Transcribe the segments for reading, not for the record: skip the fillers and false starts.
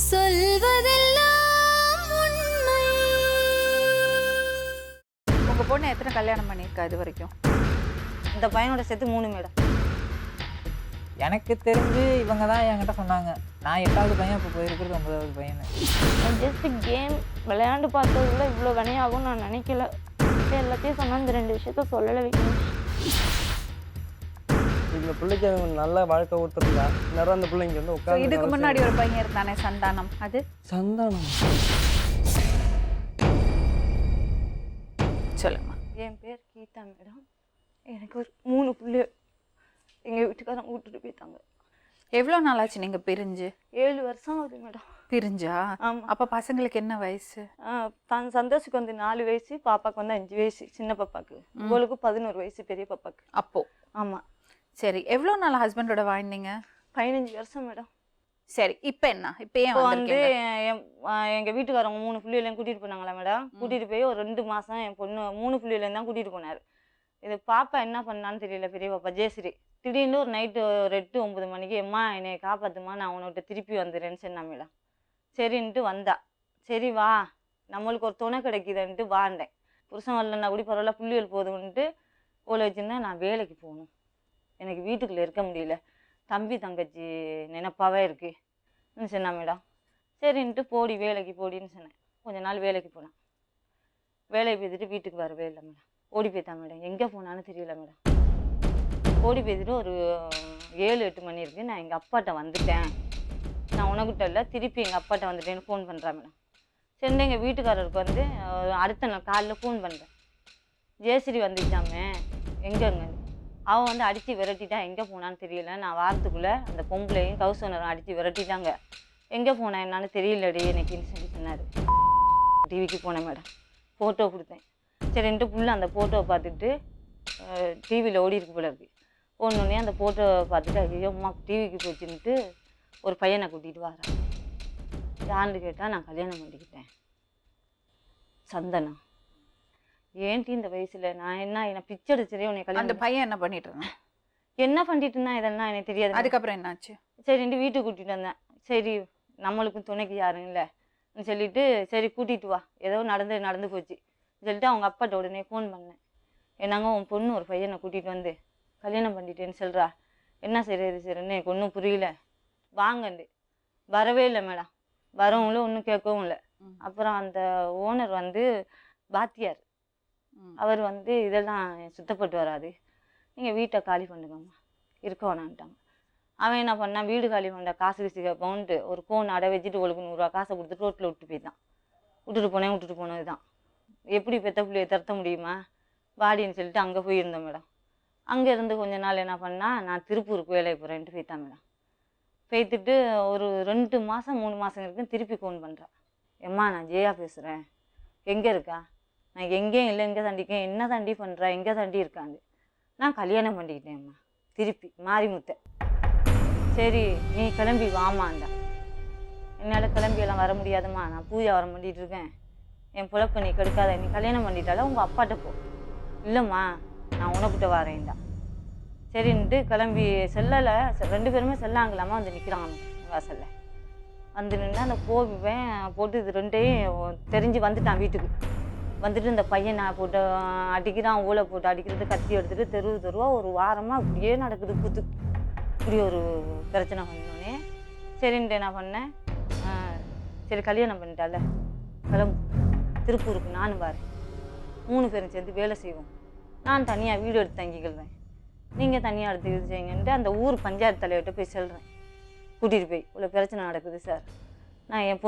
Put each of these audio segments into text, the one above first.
சொல்வதெல்லாம் உண்மை. உங்க பொண்ணு எத்தனை கல்யாணம் பண்ணியிருக்கா இது வரைக்கும்? இந்த பையனோட சேர்த்து 3 மேடம். எனக்கு தெரிஞ்சு இவங்க தான் என்கிட்ட சொன்னாங்க. நான் 8வது பையன், இப்போ போயிருக்கிறது 9வது பையன். ஜஸ்ட் கேம் விளையாண்டு பார்த்ததுல இவ்வளோ வினையாகும் நான் நினைக்கல. இப்போ எல்லாத்தையும் சொன்னால் இந்த 2 விஷயத்த சொல்லலை வைக்கணும். இந்த பிள்ளைக்கு நல்ல வாழ்க்கை கொடுத்துருந்தா நேரம் அந்த பிள்ளைங்க வந்து உட்காந்து. இதுக்கு முன்னாடி ஒரு பையன் இருந்தானே சந்தானம், அது சந்தானம் சொல்லுங்க. என் பேர் கீதா மேடம். எனக்கு ஒரு 3 பிள்ளை எங்கள் வீட்டுக்காரங்க விட்டுட்டு போயிட்டாங்க. எவ்வளோ நாளாச்சு நீங்கள் பிரிஞ்சு? 7 வருஷம் ஆகுது மேடம். பிரிஞ்சா? ஆமாம். அப்போ பசங்களுக்கு என்ன வயசு? சந்தோஷுக்கு வந்து 4 வயசு, பாப்பாவுக்கு வந்து 5 வயசு, சின்ன பாப்பாவுக்கு. உங்களுக்கு 11 வயசு பெரிய பாப்பாவுக்கு. அப்போ ஆமாம். சரி, எவ்வளோ நாள் ஹஸ்பண்டோட வாழ்ந்தீங்க? 15 வருஷம் மேடம். சரி, இப்போ என்ன? இப்போ ஏன் வந்து எங்கள் வீட்டுக்காரவங்க 3 பிள்ளைகளையும் கூட்டிகிட்டு போனாங்களா மேடம். கூட்டிகிட்டு போய் ஒரு 2 மாதம் என் பொண்ணு 3 பிள்ளைகளையும் தான் கூட்டிகிட்டு போனார். இது பாப்பா என்ன பண்ணான்னு தெரியல, பெரிய பாப்பா ஜெயஸ்ரீ. திடீர்னு ஒரு நைட்டு ஒரு 8-9 மணிக்கு, அம்மா என்னை காப்பாற்றுமா, நான் உன்கிட்ட திருப்பி வந்துடுறேன்னு சொன்னா மேடம். சரின்ட்டு வந்தா. சரி வா, நம்மளுக்கு ஒரு துணை கிடைக்குதுன்ட்டு வாண்டேன். புருஷன் வரலன்னா கூட பரவாயில்ல, புள்ளிகள் போதும்ன்ட்டு ஓலை வச்சுருந்தேன். நான் வேலைக்கு போகணும், எனக்கு வீட்டுக்குள்ளே இருக்க முடியல, தம்பி தங்கச்சி நினைப்பாவே இருக்குன்னு சொன்னா மேடம். சரின்ட்டு போடி வேலைக்கு போடின்னு சொன்னேன். கொஞ்ச நாள் வேலைக்கு போனேன். வேலையை போய்த்துட்டு வீட்டுக்கு வரவே இல்லை மேடம். ஓடி போய்த்தான் மேடம். எங்கே போனான்னு தெரியல மேடம். ஓடி போய்த்துட்டு ஒரு 7-8 மணி இருக்குது. நான் எங்கள் அப்பாட்ட வந்துட்டேன், நான் உனக்கிட்ட இல்லை, திருப்பி எங்கள் அப்பாட்ட வந்துட்டேன்னு ஃபோன் பண்ணுறேன் மேடம். சரி, எங்கள் வீட்டுக்காரருக்கு வந்து அடுத்த நாள் காலைல ஃபோன் பண்ணுறேன். ஜெயஸ்ரீ வந்துச்சாமே, எங்கேங்க? அவன் வந்து அடித்து விரட்டிட்டான், எங்கே போனான்னு தெரியல. நான் வாரத்துக்குள்ளே அந்த பொம்பளையும் ஹவுஸ் ஓனரும் அடித்து விரட்டிட்டாங்க, எங்கே போனேன் என்னான்னு தெரியலடி எனக்குன்னு சொல்லி சொன்னார். டிவிக்கு போனேன் மேடம், ஃபோட்டோ கொடுத்தேன். சரின்ட்டு புள்ள அந்த ஃபோட்டோவை பார்த்துட்டு டிவியில் ஓடி இருக்கு போல இருக்குது. ஒன்னொன்னே அந்த ஃபோட்டோவை பார்த்துட்டு ஐயோ அம்மா டிவிக்கு போச்சுன்ட்டு ஒரு பையனை கூட்டிகிட்டு வரேன். யாருன்னு கேட்டால் நான் கல்யாணம் பண்ணிக்கிட்டேன் சந்தனம். ஏன்ட்டி இந்த வயசில் நான் என்ன பிச்சை அடிச்சதே உன்னை கல்யாணம். அந்த பையன் என்ன பண்ணிட்டு இருந்தான்? என்ன பண்ணிட்டு இருந்தான் இதெல்லாம் எனக்கு தெரியாது. அதுக்கப்புறம் என்னாச்சு? சரின்ட்டு வீட்டுக்கு கூட்டிகிட்டு வந்தேன். சரி நம்மளுக்கும் துணைக்கு யாரும் இல்லைன்னு சொல்லிட்டு சரி கூட்டிகிட்டு வா, ஏதோ நடந்து போச்சு சொல்லிட்டு அவங்க அப்பாட்ட உடனே ஃபோன் பண்ணேன். என்னங்க உன் பொண்ணு ஒரு பையனை கூட்டிகிட்டு வந்து கல்யாணம் பண்ணிட்டேன்னு சொல்கிறா, என்ன செய்கிறது சரின்னு எனக்கு ஒன்றும் புரியல, வாங்கண்டு. வரவே இல்லை மேடம். வரவும் இல்லை, ஒன்றும் கேட்கவும் இல்லை. அப்புறம் அந்த ஓனர் வந்து பாத்தியார், அவர் வந்து இதெல்லாம் சுத்தப்பட்டு வராது, நீங்கள் வீட்டை காலி பண்ணுங்கம்மா, இருக்க வேணான்ட்டாங்க. அவன் என்ன பண்ணான், வீடு காலி பண்ண காசு கேட்போன்ட்டு ஒரு ஃபோன் அடை வச்சுட்டு உங்களுக்கு 100 ரூபா காசை கொடுத்துட்டு ரோட்டில் விட்டு போயிட்டான். விட்டுட்டு போனது தான். எப்படி பெத்த பிள்ளையை தரத்த முடியுமா, வாடின்னு சொல்லிட்டு அங்கே போயிருந்தோம் மேடம். அங்கே இருந்து கொஞ்ச நாள் என்ன பண்ணால் நான் திருப்பூருக்கு வேலைக்கு போகிறேன்ட்டு போய்த்தான் மேடம். போய்த்துட்டு ஒரு 2 மாதம் 3 மாதம் இருக்குன்னு திருப்பி ஃபோன் பண்ணுறேன். எம்மா நான் ஜெயா பேசுகிறேன், எங்கே இருக்கா? நான் எங்கேயும் இல்லை, எங்கே தாண்டிக்கேன், என்ன தாண்டி பண்ணுறேன், எங்கே தாண்டி இருக்காண்டு. நான் கல்யாணம் பண்ணிக்கிட்டேன்ம்மா திருப்பி மாரிமுத்தை. சரி நீ கிளம்பி வாமாண்டா. என்னால் கிளம்பியெல்லாம் வர முடியாதும்மா, நான் பூஜை வர பண்ணிகிட்டு இருக்கேன், என் பிழப்ப நீ கெடுக்காத, நீ கல்யாணம் பண்ணிட்டால உங்கள் அப்பாட்ட போ. இல்லைம்மா நான் உனக்கிட்ட வரேன்டா. சரின்ட்டு கிளம்பி செல்லலை, 2 பேருமே செல்லாங்கலாமா வந்து நிற்கிறாங்க வாசலில். வந்து நின்று அந்த போவேன் போட்டு இது 2ஐயும் தெரிஞ்சு வந்துட்டான் வீட்டுக்கு. வந்துட்டு இந்த பையன் நான் போட்டு அடிக்கிறான், ஊழை போட்டு அடிக்கிறது, கத்தி எடுத்துகிட்டு தெருவாக ஒரு வாரமாக அப்படியே நடக்குது கூத்து. இப்படி ஒரு பிரச்சனை பண்ணோடனே சரின்ட்டு என்ன பண்ணேன், சரி கல்யாணம் பண்ணிட்டால கிளம்பு, திருப்பூருக்கு நானும் வரேன், 3 பேரும் சேர்ந்து வேலை செய்வோம், நான் தனியாக வீடு எடுத்து தங்கிக்கிடுவேன், நீங்கள் தனியாக எடுத்து இது செய்யுங்கன்ட்டு அந்த ஊர் பஞ்சாயத்து தலைவர்கிட்ட போய் சொல்கிறேன். கூட்டிகிட்டு போய் இவ்வளோ பிரச்சனை நடக்குது சார், நான் என்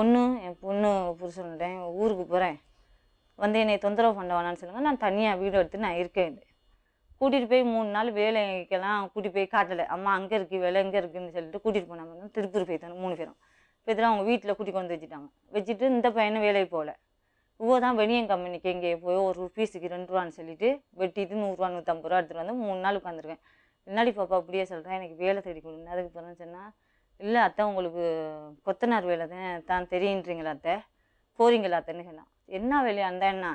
பொண்ணு புருஷன்ட்டேன் ஊருக்கு போகிறேன், வந்து என்னை தொந்தரவு பண்ண வேணான்னு சொல்லுங்கள், நான் தனியாக வீடு எடுத்து நான் இருக்கேன். கூட்டிகிட்டு போய் 3 நாள் வேலைக்கெல்லாம் கூட்டிகிட்டு போய் காட்டலை. அம்மா அங்கே இருக்குது வேலை, எங்கே இருக்குதுன்னு சொல்லிட்டு கூட்டிகிட்டு போனாங்க. திருப்பூர் போய்த்தாங்க 3 பேரும். போய்த்துட்டு அவங்க வீட்டில் கூட்டிகிட்டு வந்து வச்சுட்டு இந்த பையனை வேலைக்கு போகல. இவ்வளோ தான் வெனியன் கம்பெனிக்கு எங்கே போய் ஒரு பீஸுக்கு 2 ரூபான்னு சொல்லிட்டு வெட்டிட்டு 100 ரூபா 150 ரூபா எடுத்துகிட்டு வந்து 3 நாள் உட்காந்துருக்கேன். பின்னாடி பாப்பா அப்படியே சொல்கிறேன், எனக்கு வேலை தேடி கொடுங்க. அதுக்கு பிறகு சொன்னால், இல்லை அத்தை உங்களுக்கு கொத்தனார் வேலை தான் தெரியுன்றீங்களா அத்தை, போகிறீங்களா அத்தைன்னு சொன்னான். என்ன வேலையா அந்த என்ன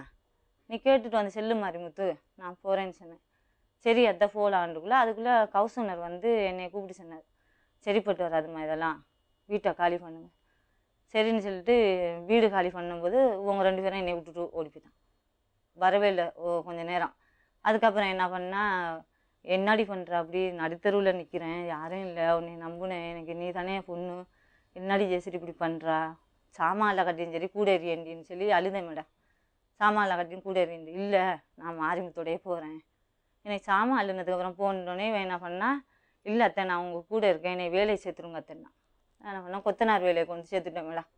நீ கேட்டுட்டு வந்து செல்லு மாரிமுத்து, நான் போகிறேன்னு சொன்னேன். சரி அத்தை போகலான்ட்டுக்குள்ளே அதுக்குள்ளே ஹவுஸ் ஓனர் வந்து என்னை கூப்பிட்டு சொன்னார், சரிப்பட்டு வராதுமா இதெல்லாம், வீட்டை காலி பண்ணுங்க. சரின்னு சொல்லிட்டு வீடு காலி பண்ணும்போது இவங்க 2 பேரும் என்னை விட்டுட்டு ஓடி போயிட்டான். வரவே இல்லை கொஞ்சம் நேரம். அதுக்கப்புறம் என்ன பண்ணா, என்னடி பண்ணுற, அப்படி நடுத்தெருவில் நிற்கிறேன், யாரும் இல்லை, உன்னை நம்புனேன், எனக்கு நீ தானே பொண்ணு, என்னடி ஜெயஸ்ரீ இப்படி பண்ணுறா, சாமான்ல கட்டின்னு சரி கூட எறியண்டின்னு சொல்லி அழுதேன் மேடம். சாமான்ல கட்டின்னு கூட எறியண்டு இல்லை, நான் மாரிமுத்தோடையே போகிறேன். எனக்கு சாமான் அழுனதுக்கப்புறம் போனோடனே என்ன பண்ணா, இல்லை அத்தை நான் உங்கள் கூட இருக்கேன், என்னை வேலையை சேர்த்துருங்க அத்தைன்னா. என்ன பண்ணால் கொத்தனார் வேலையை கொண்டு சேர்த்துட்டேன் மேடம்.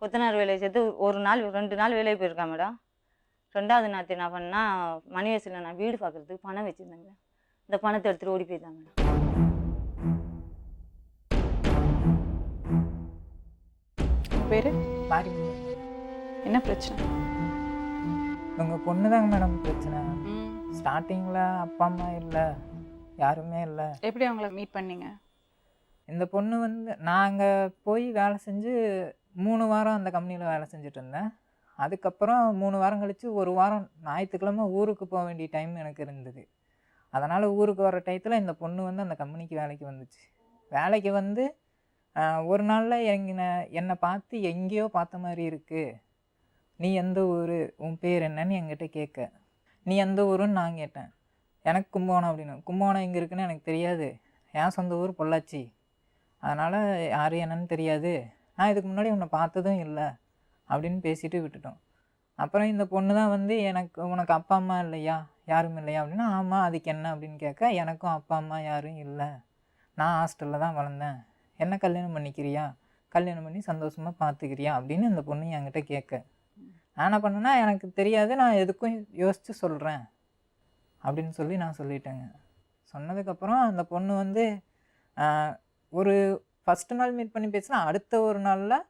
கொத்தனார் வேலையை சேர்த்து 1 நாள் 2 நாள் வேலையை போயிருக்கேன் மேடம். 2வது நாள் என்ன பண்ணால், மணி வயசில் நான் வீடு பார்க்குறதுக்கு பணம் வச்சுருந்தேங்க. இந்த பணத்தை எடுத்துகிட்டு ஓடி போயிட்டாங்க மேடம். பேரு மாறி என்ன பிரச்சனை? உங்கள் பொண்ணு தாங்க மேடம் பிரச்சனை. ஸ்டார்டிங்கில் அப்பா அம்மா இல்லை, யாருமே இல்லை. எப்படி அவங்கள மீட் பண்ணீங்க? இந்த பொண்ணு வந்து நாங்கள் போய் வேலை செஞ்சு 3 வாரம் அந்த கம்பெனியில் வேலை செஞ்சுட்டு இருந்தேன். அதுக்கப்புறம் 3 வாரம் கழித்து 1 வாரம் ஞாயிற்றுக்கிழமை ஊருக்கு போக வேண்டிய டைம் எனக்கு இருந்தது. அதனால் ஊருக்கு வர டயத்தில் இந்த பொண்ணு வந்து அந்த கம்பெனிக்கு வேலைக்கு வந்துச்சு. வேலைக்கு வந்து ஒரு நாளில் என்னை பார்த்து எங்கேயோ பார்த்த மாதிரி இருக்குது, நீ எந்த ஊர், உன் பேர் என்னன்னு என்கிட்ட கேட்க. நீ எந்த ஊருன்னு நான் கேட்டேன். எனக்கு கும்பகோணம் அப்படின்னு. கும்பகோணம் எங்கே இருக்குன்னு எனக்கு தெரியாது, என் சொந்த ஊர் பொள்ளாச்சி, அதனால் யார் என்னன்னு தெரியாது, நான் இதுக்கு முன்னாடி உன்னை பார்த்ததும் இல்லை அப்படின்னு பேசிட்டு விட்டுட்டோம். அப்புறம் இந்த பொண்ணு தான் வந்து உனக்கு அப்பா அம்மா இல்லையா, யாரும் இல்லையா அப்படின்னா, ஆமாம் அதுக்கு என்ன அப்படின்னு கேட்க, எனக்கும் அப்பா அம்மா யாரும் இல்லை, நான் ஹாஸ்டலில் தான் வளர்ந்தேன், என்ன கல்யாணம் பண்ணிக்கிறியா, கல்யாணம் பண்ணி சந்தோஷமாக பார்த்துக்கிறியா அப்படின்னு இந்த பொண்ணு என்கிட்ட கேட்க. நான் என்ன பண்ணேன்னா, எனக்கு தெரியாது, நான் எதுக்கும் யோசித்து சொல்கிறேன் அப்படின்னு சொல்லி நான் சொல்லிட்டேங்க. சொன்னதுக்கப்புறம் அந்த பொண்ணு வந்து ஒரு ஃபஸ்ட்டு நாள் மீட் பண்ணி பேசினா, அடுத்த ஒரு நாளில்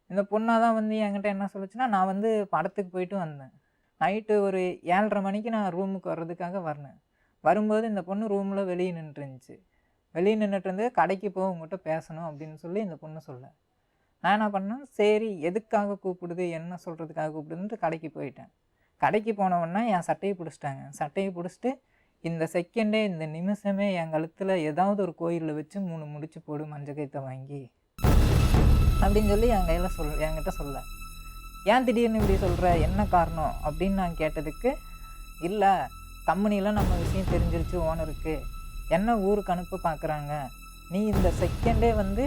இந்த பொண்ணாக தான் வந்து என்கிட்ட என்ன சொல்லுச்சுன்னா, நான் வந்து படத்துக்கு போயிட்டு வந்தேன், நைட்டு ஒரு 7:30 மணிக்கு நான் ரூமுக்கு வர்றதுக்காக வரேன். வரும்போது இந்த பொண்ணு ரூமில் வெளியே நின்றுருந்துச்சு. வெளியே நின்றுட்டு இருந்து, கடைக்கு போக உங்கள்கிட்ட பேசணும் அப்படின்னு சொல்லி இந்த பொண்ணு சொல்ல. நான் என்ன பண்ணேன், சரி எதுக்காக கூப்பிடுது, என்ன சொல்கிறதுக்காக கூப்பிடுதுன்ட்டு கடைக்கு போயிட்டேன். கடைக்கு போனவுடனே என் சட்டையை பிடிச்சிட்டாங்க. சட்டையை பிடிச்சிட்டு, இந்த செகண்டே இந்த நிமிஷமே என் கழுத்தில் ஏதாவது ஒரு கோயிலில் வச்சு 3 முடிச்சு போடு, மஞ்சள் கைத்தை வாங்கி அப்படின்னு சொல்லி என்கிட்ட சொல்ல. ஏன் திடீர்னு இப்படி சொல்கிற, என்ன காரணம் அப்படின்னு நான் கேட்டதுக்கு, இல்லை கம்பெனியில் நம்ம விஷயம் தெரிஞ்சிருச்சு ஓனருக்கு, என்ன ஊருக்கு அனுப்ப பார்க்குறாங்க, நீ இந்த செகண்டே வந்து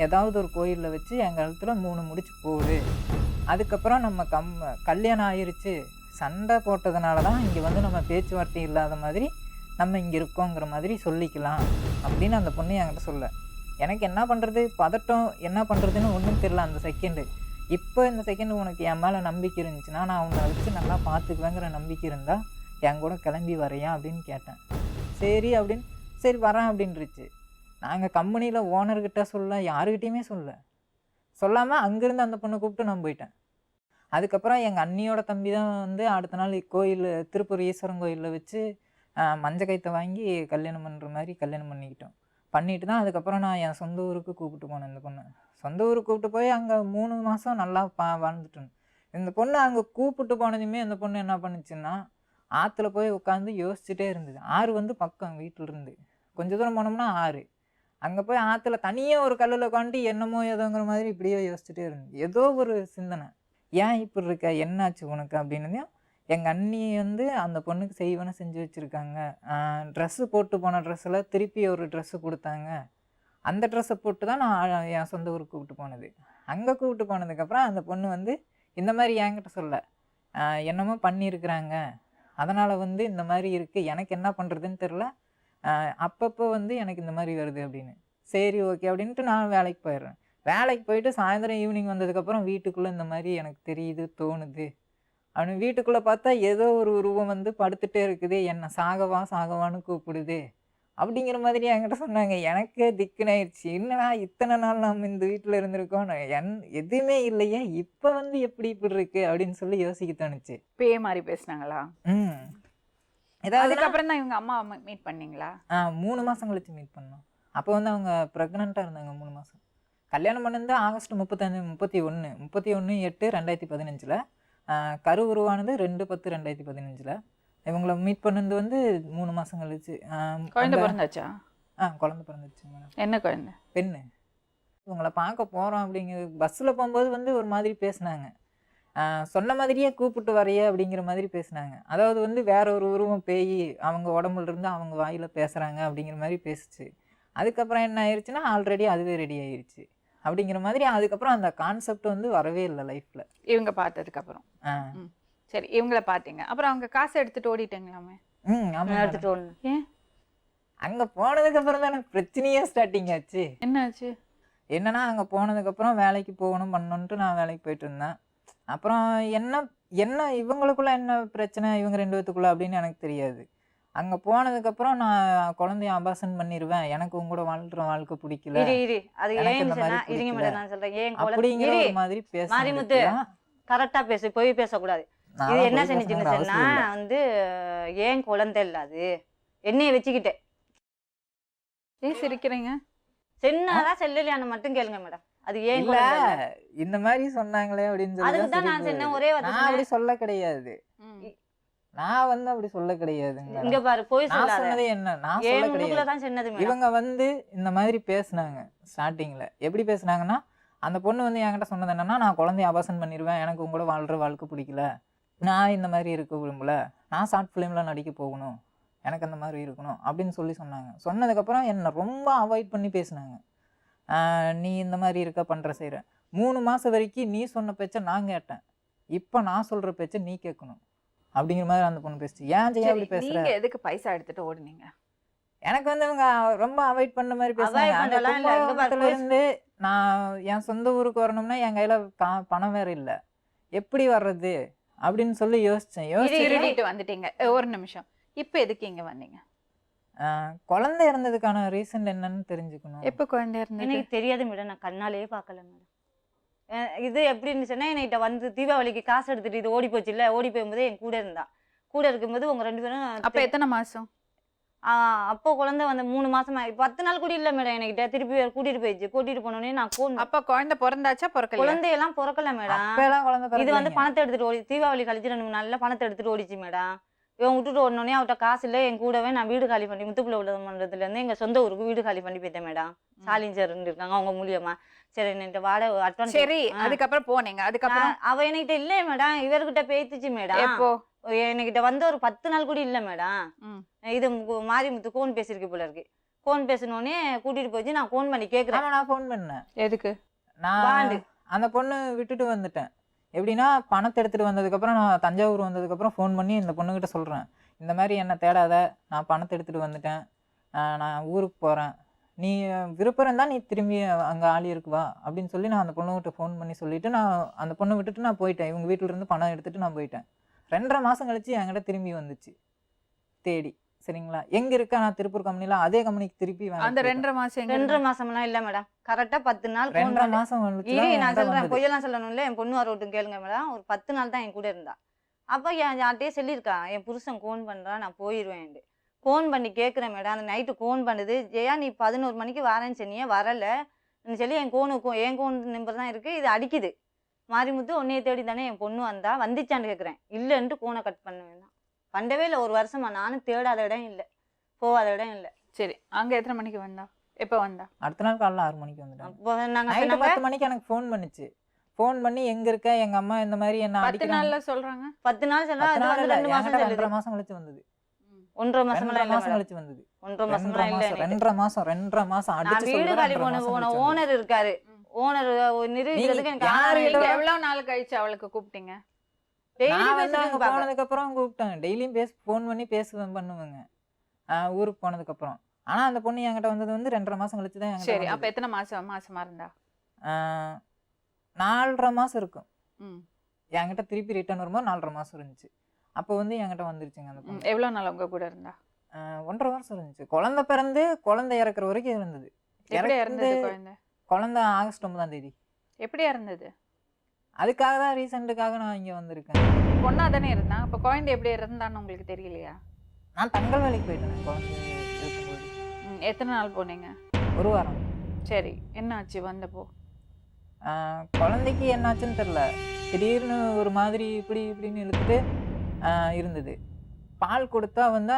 ஏதாவது ஒரு கோயிலில் வச்சு என் கழுத்தில் 3 முடிச்சு போடு, அதுக்கப்புறம் நம்ம கல்யாணம் ஆயிடுச்சு, சண்டை போட்டதுனால தான் இங்கே வந்து நம்ம பேச்சுவார்த்தை இல்லாத மாதிரி நம்ம இங்கே இருக்கோங்கிற மாதிரி சொல்லிக்கலாம் அப்படின்னு அந்த பொண்ணு என்கிட்ட சொல்ல. எனக்கு என்ன பண்ணுறது, பதட்டம், என்ன பண்ணுறதுன்னு ஒன்றும் தெரியல அந்த செகண்டு. இப்போ இந்த செகண்டு உனக்கு என் மேலே நம்பிக்கை இருந்துச்சுன்னா, நான் உன்னை வச்சு நல்லா பார்த்துக்குவேங்கிற நம்பிக்கை இருந்தால் என் கூட கிளம்பி வரையா அப்படின்னு கேட்டேன். சரி அப்படின்னு, சரி வரேன் அப்படின்ருச்சு. நாங்கள் கம்பெனியில் ஓனர்கிட்ட சொல்ல, யாருக்கிட்டையுமே சொல்லாமல் அங்கேருந்து அந்த பொண்ணை கூப்பிட்டு நான் போயிட்டேன். அதுக்கப்புறம் எங்கள் அண்ணியோட தம்பி தான் வந்து அடுத்த நாள் கோயில், திருப்பூர் ஈஸ்வரன் கோயிலில் வச்சு மஞ்சள் கைத்தை வாங்கி கல்யாணம் பண்ணுற மாதிரி கல்யாணம் பண்ணிட்டு தான் அதுக்கப்புறம் நான் என் சொந்த ஊருக்கு கூப்பிட்டு போனேன். இந்த பொண்ணை சொந்த ஊருக்கு கூப்பிட்டு போய் அங்கே 3 மாதம் நல்லா வாழ்ந்துட்டேன். இந்த பொண்ணு அங்கே கூப்பிட்டு போனதுமே இந்த பொண்ணு என்ன பண்ணுச்சுன்னா, ஆற்றுல போய் உட்காந்து யோசிச்சுட்டே இருந்தது. ஆறு வந்து பக்கம் வீட்டில் இருந்து கொஞ்சம் தூரம் போனோம்னா ஆறு. அங்கே போய் ஆற்றுல தனியாக ஒரு கல்லில் உட்காந்து என்னமோ ஏதோங்கிற மாதிரி இப்படியே யோசிச்சுட்டே இருந்தது. ஏதோ ஒரு சிந்தனை, ஏன் இப்படி இருக்க, என்னாச்சு உனக்கு அப்படின்னு. எங்கள் அண்ணி வந்து அந்த பொண்ணுக்கு செய்வன செஞ்சு வச்சுருக்காங்க. ட்ரெஸ்ஸு போட்டு போன ட்ரெஸ்ஸில் திருப்பி ஒரு ட்ரெஸ்ஸு கொடுத்தாங்க. அந்த ட்ரெஸ்ஸை போட்டு தான் நான் என் சொந்த ஊருக்கு கூப்பிட்டு போனது. அங்கே கூப்பிட்டு போனதுக்கப்புறம் அந்த பொண்ணு வந்து இந்த மாதிரி என்கிட்ட சொல்ல, என்னமோ பண்ணியிருக்கிறாங்க, அதனால் வந்து இந்த மாதிரி இருக்குது, எனக்கு என்ன பண்ணுறதுன்னு தெரில, அப்பப்போ வந்து எனக்கு இந்த மாதிரி வருது அப்படின்னு. சரி ஓகே அப்படின்ட்டு நான் வேலைக்கு போயிடுறேன். வேலைக்கு போயிட்டு சாயந்தரம் ஈவினிங் வந்ததுக்கப்புறம் வீட்டுக்குள்ளே இந்த மாதிரி எனக்கு தெரியுது, தோணுது அப்படின்னு. வீட்டுக்குள்ளே பார்த்தா ஏதோ ஒரு உருவம் வந்து படுத்துகிட்டே இருக்குது, என்னை சாகவான்னு கூப்பிடுது அப்படிங்கிற மாதிரி என்கிட்ட சொன்னாங்க. எனக்கே திக்குனாயிடுச்சு, என்னடா இத்தனை நாள் நம்ம இந்த வீட்டில் இருந்திருக்கோம், எதுவுமே இல்லையே, இப்போ வந்து எப்படி இப்படி இருக்கு அப்படின்னு சொல்லி யோசிக்க தோணுச்சு. பேய் மாதிரி பேசுனாங்களா? அதுக்கப்புறம் தான் இவங்க அம்மா மீட் பண்ணீங்களா? 3 மாதம் கழிச்சு மீட் பண்ணோம். அப்போ வந்து அவங்க ப்ரெக்னெண்ட்டாக இருந்தாங்க 3 மாதம். கல்யாணம் பண்ணது ஆகஸ்ட் 31/8/2015. கரு உருவானது 2/10/2015. இவங்கள மீட் பண்ணது வந்து 3 மாதம் கழிச்சு. குழந்தை பிறந்தாச்சா? குழந்தை பிறந்துச்சு மேடம். என்ன குழந்தை? பெண்ணு. இவங்கள பார்க்க போகிறோம் அப்படிங்கிற பஸ்ஸில் போகும்போது வந்து ஒரு மாதிரி பேசுனாங்க. சொன்ன மாதிரியே கூப்பிட்டு வரைய அப்படிங்கிற மாதிரி பேசுனாங்க. அதாவது வந்து வேற ஒரு உருவம் பேய் அவங்க உடம்புல இருந்து அவங்க வாயில் பேசுகிறாங்க அப்படிங்கிற மாதிரி பேசுச்சு. அதுக்கப்புறம் என்ன ஆயிடுச்சுன்னா ஆல்ரெடி அதுவே ரெடி ஆயிடுச்சு அப்படிங்கிற மாதிரி. அதுக்கப்புறம் அந்த கான்செப்ட் வந்து வரவே இல்லை லைஃப்பில். இவங்க பார்த்ததுக்கப்புறம். சரி, இவங்கள பார்த்தீங்க, அப்புறம் அவங்க காசை எடுத்துட்டு ஓடிட்டீங்களாமே? ஆமாம், எடுத்துட்டு ஒன்று ஏன்? அங்கே போனதுக்கப்புறம் தானே பிரச்சனையே ஸ்டார்டிங் ஆச்சு. என்னாச்சு? என்னன்னா அங்கே போனதுக்கப்புறம் வேலைக்கு போகணும் பண்ணணுன்ட்டு நான் வேலைக்கு போயிட்டு இருந்தேன். அப்புறம் என்ன இவங்களுக்குள்ள என்ன பிரச்சனை இவங்க 2 பேத்துக்குள்ள அப்படின்னு எனக்கு தெரியாது. அங்கே போனதுக்கப்புறம் நான் குழந்தைய அபாசன் பண்ணிடுவேன், எனக்கு உங்க கூட வாழ்ற வாழ்க்கை பிடிக்கல, அது எனக்கு ஏன் இந்த மாதிரி சொன்னா இருங்க மேடம் நான் சொல்றேன். ஏன் அப்படிங்கிற ஒரு மாதிரி மாரிமுத்து கரெக்டா பேசு, போய் பேசக்கூடாது. இது என்ன செஞ்சுச்சுன்னு சொன்னா வந்து ஏன் குழந்தை இல்ல, அது என்னைய வச்சுக்கிட்டேன். ஏன் சிரிக்கிறீங்க? சென்னாதான் செல்லலையான்னு மட்டும் கேளுங்க மேடம். அது ஏன் இல்ல இந்த மாதிரி சொன்னாங்களே அப்படின்னு அதுக்கு தான் நான் சொல்லி சொன்னேன். ஒரே நான் அப்படி சொல்ல கிடையாது. நான் வந்து அப்படி சொல்ல கிடையாதுங்க. இங்க பாரு, போய் நான் சொல்லாத. சொன்னது என்ன, நான் சொல்ல ஏன் கிடையாது. முன்னுக்குள்ள தான் சொன்னது மேடம். இவங்க வந்து இந்த மாதிரி பேசுனாங்க ஸ்டார்டிங்ல. எப்படி பேசுனாங்கன்னா, அந்த பொண்ணு வந்து என்கிட்ட சொன்னது என்னன்னா, நான் குழந்தைய அபாசன் பண்ணிடுவேன், எனக்கு உங்க கூட வாழ்ற வாழ்க்கை பிடிக்கல, நான் இந்த மாதிரி இருக்க விரும்பல, நான் ஷார்ட் ஃபிலிம்ல நடிக்க போகணும், எனக்கு அந்த மாதிரி இருக்கணும் அப்படின்னு சொன்னாங்க. சொன்னதுக்கப்புறம் என்னை ரொம்ப அவாய்ட் பண்ணி பேசினாங்க. நீ இந்த மாதிரி இருக்க பண்ணுற செய்கிற 3 மாதம் வரைக்கும் நீ சொன்ன பேச்சை நான் கேட்டேன், இப்போ நான் சொல்கிற பேச்சை நீ கேட்கணும் அப்படிங்கிற மாதிரி அந்த பொண்ணு பேசுச்சு. ஏன் ஜெயா அப்படி பேசுற? நீங்க எதுக்கு பைசா எடுத்துட்டு ஓடுனீங்க? எனக்கு வந்து இவங்க ரொம்ப அவாய்ட் பண்ண மாதிரி பேசுறாங்க. இருந்து நான் என் சொந்த ஊருக்கு வரணும்னா என் கையில பணம் வேற இல்லை, எப்படி வர்றது அப்படின்னு சொல்லி யோசிச்சேன். வந்துட்டீங்க. ஒரு நிமிஷம், இப்போ எதுக்கு இங்க வந்தீங்க? குழந்தை இறந்ததுக்கான ரீசன் என்னன்னு தெரிஞ்சுக்கணும். எப்போ குழந்தை இருந்தது? எனக்கு தெரியாது மேடம், நான் கண்ணாலேயே பார்க்கல மேடம். இது எப்படி இருந்துச்சுன்னா, என்கிட்ட வந்து தீபாவளிக்கு காசு எடுத்துட்டு இது ஓடி போச்சு இல்லை, ஓடி போகும்போது என் கூட இருந்தா. கூட இருக்கும்போது உங்க 2 பேரும் அப்போ எத்தனை மாசம்? அப்போ குழந்தை வந்து 3 மாசமா 10 நாள் கூட இல்ல மேடம். என்கிட்ட திருப்பி கூட்டிட்டு போயிடுச்சு. கூட்டிட்டு போனோடனே நான் அப்ப குழந்தை பிறந்தாச்சா பிறக்கல? குழந்தையெல்லாம் பிறக்கல மேடம். இது வந்து பணத்தை எடுத்துட்டு ஓடி, தீபாவளி கழிச்சு 2 நாள்ல பணத்தை எடுத்துட்டு ஓடிச்சு மேடம். இவன் விட்டுட்டு ஓடனே அவட்ட காசு இல்லை, என் கூடவே நான் வீடு காலி பண்ணி முத்துப்புல உள்ள மன்றத்துல இருந்து எங்க சொந்த ஊருக்கு வீடு காலி பண்ணி போயிட்டேன் மேடம். சாலிஞ்சர் இருக்காங்க அவங்க மூலியமா. சரி என்கிட்ட வாடகை அட்வான்ஸ். சரி, அதுக்கப்புறம் போனீங்க. அதுக்கப்புறம் அவ என்கிட்ட இல்ல மேடம், இவர்கிட்ட பேத்துச்சு மேடம். எப்போ? என்கிட்ட வந்து ஒரு 10 நாள் கூட இல்ல மேடம். இது மாரிமுத்து கோன் பேசிருக்கு போல இருக்கு. கோன் பேசினோடனே கூட்டிட்டு போச்சு. நான் கோன் பண்ணி கேட்கிறேன். நான் ஃபோன் பண்ணேன். எதுக்கு? நான் அந்த பொண்ணு விட்டுட்டு வந்துட்டேன். எப்படின்னா பணத்தை எடுத்துகிட்டு வந்ததுக்கப்புறம் நான் தஞ்சாவூர் வந்ததுக்கப்புறம் ஃபோன் பண்ணி இந்த பொண்ணுக்கிட்ட சொல்கிறேன், இந்த மாதிரி என்னை தேடாத, நான் பணத்தை எடுத்துகிட்டு வந்துட்டேன், நான் ஊருக்கு போகிறேன், நீ விருப்பம் இருந்தால் நீ திரும்பி அங்கே ஆளி இருக்குவா அப்படின்னு சொல்லி நான் அந்த பொண்ணுகிட்ட ஃபோன் பண்ணி சொல்லிவிட்டு நான் அந்த பொண்ணை விட்டுட்டு நான் போயிட்டேன். இவங்க வீட்டிலேருந்து பணம் எடுத்துகிட்டு நான் போயிட்டேன். 2.5 மாதம் கழிச்சு என்கிட்ட திரும்பி வந்துச்சு தேடி. சரிங்களா? எங்க இருக்கா? நான் திருப்பூர் கம்பெனில அதே கம்பெனிக்கு திருப்பி அந்த 2.5 மாசம் 2.5 மாசம்லாம் இல்ல மேடம், கரெக்டா 10 நாள். 2.5 மாசம் நான் சொல்றேன், பொய்யெல்லாம் சொல்லணும்ல. என் பொண்ணு வரட்டும் கேளுங்க மேடம். ஒரு 10 நாள் தான் என் கூட இருந்தா. அப்ப யார்கிட்டயே சொல்லியிருக்கா, என் புருஷன் கோன் பண்றான், நான் போயிடுவேன். கோன் பண்ணி கேட்குறேன் மேடம். அந்த நைட்டு கோன் பண்ணுது, ஜெயா நீ 11 மணிக்கு வரேன்னு சொன்னியே, வரல சொல்லி என் கோன் நம்பர் தான் இருக்கு, இது அடிக்குது. மாரிமுத்து உன்னைய தேடி தானே என் பொண்ணு வந்தா, வந்துச்சான்னு கேட்குறேன். இல்லைன்ட்டு கோனை கட் பண்ண வேண்டாம். பண்டவே இல்லை. 1 வருஷமா நானும் தேடாத இடம் இல்லை, போகாத இடம் இல்லை. சரி, அங்க எத்தனை மணிக்கு வந்தா? எப்போ வந்தா? அடுத்த நாள் காலைல 6 மணிக்கு வந்துட்டேன். அப்போ நாங்க 10 மணிக்கு எனக்கு ஃபோன் பண்ணுச்சு. ஃபோன் பண்ணி எங்க இருக்க, எங்க அம்மா இந்த மாதிரி என்ன 10 நாள்ல சொல்றாங்க. 10 நாள் சொன்னா அது வந்து 2 மாசம் சொல்லுது. 2.5 மாசம் கழிச்சு வந்தது. 1.5 மாசம்லாம் இல்ல மேடம். கழிச்சு வந்தது. 1.5 மாசம்லாம் இல்ல. 2.5 மாசம் அடிச்சு வீடு காலி போன ஓனர் இருக்காரு. ஓனர் நிரூபிக்கிறதுக்கு எனக்கு யாரு எவ்வளவு நாள் கழிச்சு அவளுக்கு கூப்பிட்டீங்க? போனதுக்கு அப்புறம் கூப்பிட்டாங்க. டெய்லியும் ஃபோன் பண்ணி பண்ணுவேங்க ஊருக்கு போனதுக்கு அப்புறம். ஆனா அந்த பொண்ணு என்கிட்ட வந்தது வந்து 2.5 மாசம் கழிச்சு தான். சரி, அப்ப எத்தனை மாசமா இருந்தா? 4.5 மாசம் இருக்கும். என்கிட்ட திருப்பி ரிட்டர்ன் வரும்போது 4.5 மாசம் இருந்துச்சு. அப்போ வந்து என்கிட்ட வந்துருச்சுங்க அந்த பொண்ணு. எவ்வளவு நாள் உங்க கூட இருந்தா? 1.5 வருஷம் இருந்துச்சு. குழந்தை பிறந்து குழந்தை இறக்குற வரைக்கும் இருந்தது. குழந்தை ஆகஸ்ட் 9ஆம் தேதி. எப்படி இறந்தது? அதுக்காக தான் ரீசெண்டுக்காக நான் இங்கே வந்திருக்கேன். பொண்ணா தானே இருந்தா, அப்போ குழந்தை எப்படி இருந்தான்னு உங்களுக்கு தெரியலையா? நான் தங்கல் வேலைக்கு போயிட்டேன் குழந்தை இருக்கும்போது. எத்தனை நாள் போனீங்க? 1 வாரம். சரி, என்ன ஆச்சு வந்தப்போ? குழந்தைக்கு என்னாச்சுன்னு தெரில, திடீர்னு ஒரு மாதிரி இப்படின்னு இழுத்துட்டு இருந்தது. பால் கொடுத்தா வந்து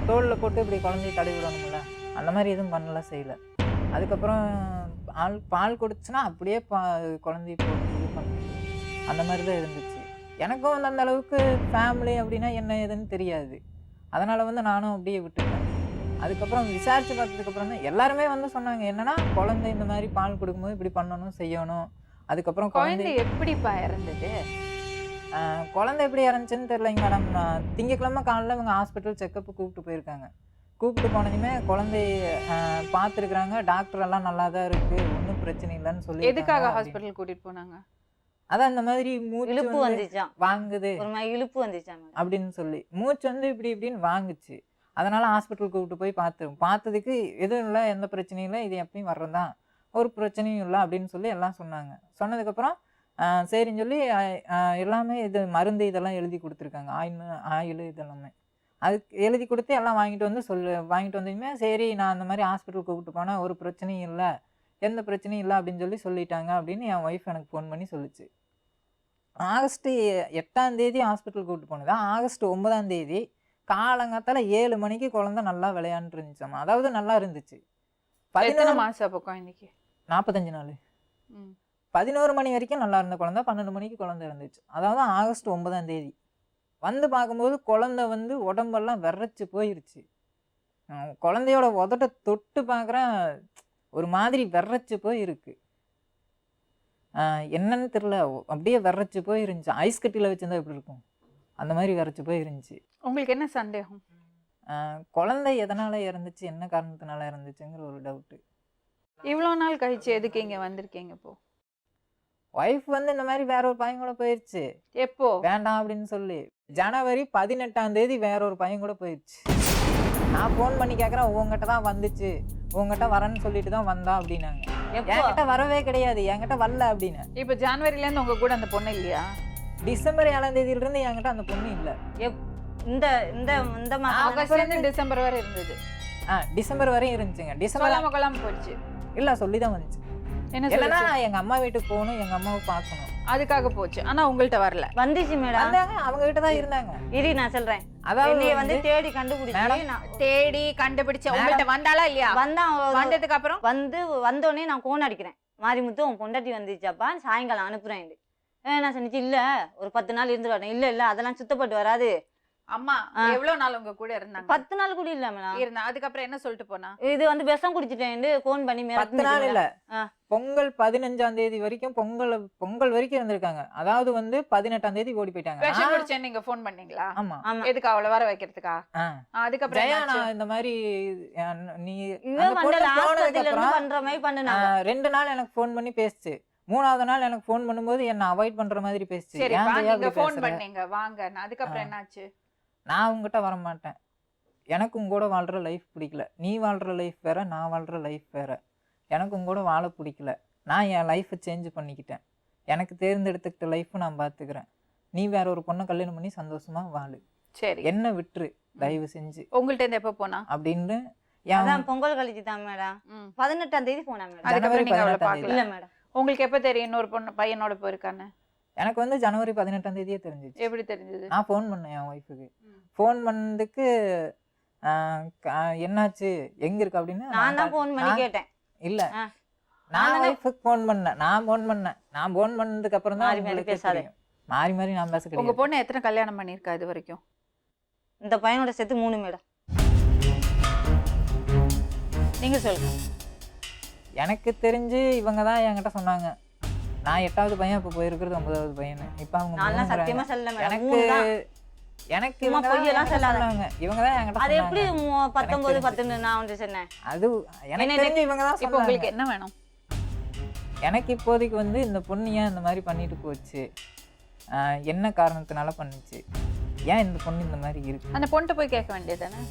தோலில் போட்டு இப்படி குழந்தைய தடவி விடணும்ல, அந்த மாதிரி எதுவும் பண்ணல, செய்யலை. அதுக்கப்புறம் பால் கொடுத்துச்சுன்னா அப்படியே குழந்தைய போட்டு இது பண்ணி அந்த மாதிரி தான் இருந்துச்சு. எனக்கும் வந்து அந்த அளவுக்கு ஃபேமிலி அப்படின்னா என்ன ஏதுன்னு தெரியாது. அதனால் வந்து நானும் அப்படியே விட்டுட்டேன். அதுக்கப்புறம் விசாரித்து பார்த்ததுக்கப்புறம் தான் எல்லாருமே வந்து சொன்னாங்க என்னன்னா, குழந்தை இந்த மாதிரி பால் கொடுக்கும்போது இப்படி பண்ணணும் செய்யணும். அதுக்கப்புறம் குழந்தை எப்படிப்பா இறந்தது? குழந்தை எப்படி இறந்துச்சுன்னு தெரியலைங்க மேடம். நான் திங்கக்கிழமை காலையில் இவங்க ஹாஸ்பிட்டல் செக்கப்பு கூப்பிட்டு போயிருக்காங்க. கூப்பிட்டு போனதுமே குழந்தைய பார்த்துருக்குறாங்க. டாக்டர் எல்லாம் நல்லா தான் இருக்குது, ஒன்றும் பிரச்சனை இல்லைன்னு சொல்லி. எதுக்காக ஹாஸ்பிட்டல் கூட்டிட்டு போனாங்க? அதான் இந்த மாதிரி இழுப்பு மூச்சு வந்துச்சான், வாங்குது ஒரு மாதிரி இழுப்பு வந்துச்சான் மேடம் அப்படின்னு சொல்லி மூச்சு வந்து இப்படி இப்படின்னு வாங்குச்சு. அதனால ஹாஸ்பிட்டல் கூப்பிட்டு போய் பார்த்ததுக்கு எதுவும் இல்லை, எந்த பிரச்சனையும் இல்லை, இது எப்பயும் வர்றதுதான், ஒரு பிரச்சனையும் இல்லை அப்படின்னு சொல்லி எல்லாம் சொன்னாங்க. சொன்னதுக்கப்புறம் சரின்னு சொல்லி எல்லாமே இது மருந்து இதெல்லாம் எழுதி கொடுத்துருக்காங்க, ஆயில் இதெல்லாமே அதுக்கு எழுதி கொடுத்து எல்லாம் வாங்கிட்டு வந்ததுமே சரி நான் அந்த மாதிரி ஹாஸ்பிட்டல் கூப்பிட்டு போனால் ஒரு பிரச்சனையும் இல்லை, எந்த பிரச்சனையும் இல்லை அப்படின்னு சொல்லிட்டாங்க அப்படின்னு என் ஒய்ஃப் எனக்கு ஃபோன் பண்ணி சொல்லிச்சு. ஆகஸ்ட் 8ஆம் தேதி ஹாஸ்பிட்டல் கூப்பிட்டு போனதா, ஆகஸ்ட் 9ஆம் தேதி காலங்காத்தால 7 மணிக்கு குழந்தை நல்லா விளையாண்டு இருந்துச்சாமா. அதாவது நல்லா இருந்துச்சு. 11 மாசம் அப்போ குழந்தைக்கு? 45 நாள். 11 மணி வரைக்கும் நல்லா இருந்த குழந்தை 12 மணிக்கு குழந்தை இருந்துச்சு. அதாவது ஆகஸ்ட் 9ஆம் தேதி வந்து பார்க்கும்போது குழந்தை வந்து உடம்பெல்லாம் விரைச்சி போயிருச்சு. குழந்தையோட உதட்ட தொட்டு பார்க்குறேன், ஒரு மாதிரி விரைச்சி போயிருக்கு. என்னன்னு தெரியல, அப்படியே விரைச்சி போயிருந்துச்சு. ஐஸ் கட்டியில் வச்சுருந்தா எப்படி இருக்கும் அந்த மாதிரி விரைச்சி போயிருந்துச்சு. உங்களுக்கு என்ன சந்தேகம்? குழந்தை எதனால் இறந்துச்சு, என்ன காரணத்தினால இறந்துச்சுங்கிற ஒரு டவுட்டு. இவ்வளோ நாள் கழிச்சு எதுக்கு இங்கே வந்திருக்கீங்க? இப்போ ஒய்ஃப் வந்து இந்த மாதிரி வேற ஒரு பையன் கூட போயிடுச்சு. எப்போ? வேண்டாம் அப்படின்னு சொல்லி ஜனவரி 18ஆம் தேதி வேற ஒரு பையன் கூட போயிடுச்சு. நான் ஃபோன் பண்ணி கேட்குறேன், உங்ககிட்ட தான் வந்துச்சு, உங்ககிட்ட வரேன்னு சொல்லிட்டு தான் வந்தா அப்படின்னாங்க. என்கிட்ட வரவே கிடையாது, என்கிட்ட வரல அப்படின்னு. இப்போ ஜனவரிலேருந்து உங்க கூட அந்த பொண்ணு இல்லையா? டிசம்பர் 7ஆம் தேதியிலிருந்து என்கிட்ட அந்த பொண்ணு இல்லை. இந்த இந்த இந்த ஆகஸ்ட்லேருந்து டிசம்பர் வரை இருந்தது. டிசம்பர் வரையும் இருந்துச்சுங்க. டிசம்பர் கொள்ளாம போயிடுச்சு. இல்லை சொல்லி தான் வந்துச்சு. என்னன்னா எங்க அம்மா வீட்டுக்கு போகணும், எங்க அம்மாவை பார்க்கணும், அதுக்காக போச்சு. ஆனா உங்கள்கிட்ட வரல. வந்துச்சு மேடம், வந்தாங்க, அவங்க கிட்ட தான் இருந்தாங்க. இரு நான் சொல்றேன். அதாவது வந்து தேடி கண்டுபிடிச்சு தேடி கண்டுபிடிச்சு உங்கள்கிட்ட வந்தாலா இல்லையா? வந்ததுக்கு அப்புறம் வந்தோடனே நான் கோன் அடிக்கிறேன், மாரிமுத்து உன் பொண்டாட்டி வந்துச்சாப்பா சாயங்காலம் அனுப்புறேன். நான் சொன்னிச்சு இல்ல ஒரு 10 நாள் இருந்துட்டு வரேன். இல்ல இல்ல அதெல்லாம் சுத்தப்பட்டு வராது. அம்மா எவ்வளவு நாள் உங்க கூட இருந்தாங்க? 10 நாள் கூட இல்ல மேடம் இருந்தா. அதுக்கப்புறம் என்ன சொல்லிட்டு போனா? இது வந்து விஷம் குடிச்சிட்டேன் ஃபோன் பண்ணி. 10 நாள் இல்ல, பொங்கல் 15ஆம் தேதி வரைக்கும் பொங்கல் வரைக்கும் இருந்திருக்காங்க. அதாவது வந்து 18ஆம் தேதி ஓடி போயிட்டாங்க. விஷம் குடிச்சேன்னு நீங்க ஃபோன் பண்ணீங்களா? ஆமா. எதுக்கு அவளை வர வைக்கிறதுக்கா? அதுக்கப்புறம் நான் இந்த மாதிரி நீ பண்ற மாதிரி பண்ணுனா 2 நாள் எனக்கு ஃபோன் பண்ணி பேசுச்சு. 3ஆவது நாள் எனக்கு ஃபோன் பண்ணும்போது என்ன அவாய்ட் பண்ற மாதிரி பேசுச்சு. சரி நீங்க ஃபோன் பண்ணீங்க வாங்க. அதுக்கப்புறம் என்னாச்சு? நான் உங்ககிட்ட வர மாட்டேன், எனக்கு உங்கூட வாழ்கிற லைஃப் பிடிக்கல, நீ வாழ்கிற லைஃப் வேற, நான் வாழ்கிற லைஃப் வேற, எனக்கு உங்கூட வாழ பிடிக்கல, நான் என் லைஃப்பை சேஞ்ச் பண்ணிக்கிட்டேன், எனக்கு தேர்ந்தெடுத்துக்கிட்ட லைஃப்பை நான் பார்த்துக்கிறேன், நீ வேற ஒரு பொண்ணை கல்யாணம் பண்ணி சந்தோஷமா வாழு, சரி என்ன விட்டுரு தயவு செஞ்சு. உங்கள்கிட்ட இருந்து எப்போ போனா? அப்படின்னு பொங்கல் கழிச்சு தான் மேடம் 18ஆம் தேதி போனா மேடம். அதுக்கப்புறம் நீங்க அவளை பார்க்கல? இல்ல மேடம். உங்களுக்கு எப்போ தெரியும் இன்னொரு பொண்ணு பையனோட போயிருக்கான்னு? எனக்கு வந்து ஜனவரி 18ஆம் தேதியே தெரிஞ்சிச்சு. எப்படி தெரிஞ்சது? நான் ஃபோன் பண்ணேன் என் ஒய்ஃபுக்கு. ஃபோன் பண்ணதுக்கு என்னாச்சு எங்க இருக்கு அப்படின்னு நான் தான் ஃபோன் பண்ணி கேட்டேன். இல்ல நான் ஒய்ஃபுக்கு ஃபோன் பண்ணேன். நான் ஃபோன் பண்ணதுக்கு அப்புறம் தான் உங்களுக்கு தெரியும். மாறி மாறி நான் பேச கிடையாது. உங்க பொண்ணு எத்தனை கல்யாணம் பண்ணிருக்கா இது வரைக்கும்? இந்த பையனோட சேர்த்து 3 மேடம். நீங்க சொல்லுங்க. எனக்கு தெரிஞ்சு இவங்க தான் என்கிட்ட சொன்னாங்க. நான் 8ஆவது பையன், இப்போ போயிருக்கிறது 9ஆவது பையன். இப்போ அவங்க சத்தியமா சொல்லல மேடம். எனக்கு இவங்க பொய்யெல்லாம் சொல்லாங்க. இவங்க தான் என்கிட்ட அது எப்படி 19 10 நான் வந்து சொன்னேன். அது எனக்கு தெரிஞ்சு இவங்க தான் இப்போ உங்களுக்கு என்ன வேணும்? எனக்கு இப்போதைக்கு வந்து இந்த பொண்ணு ஏன் இந்த மாதிரி பண்ணிட்டு போச்சு, என்ன காரணத்தினால பண்ணுச்சு, ஏன் இந்த பொண்ணு இந்த மாதிரி இருக்கு, அந்த பொண்ணுகிட்ட போய் கேட்க வேண்டியதானே?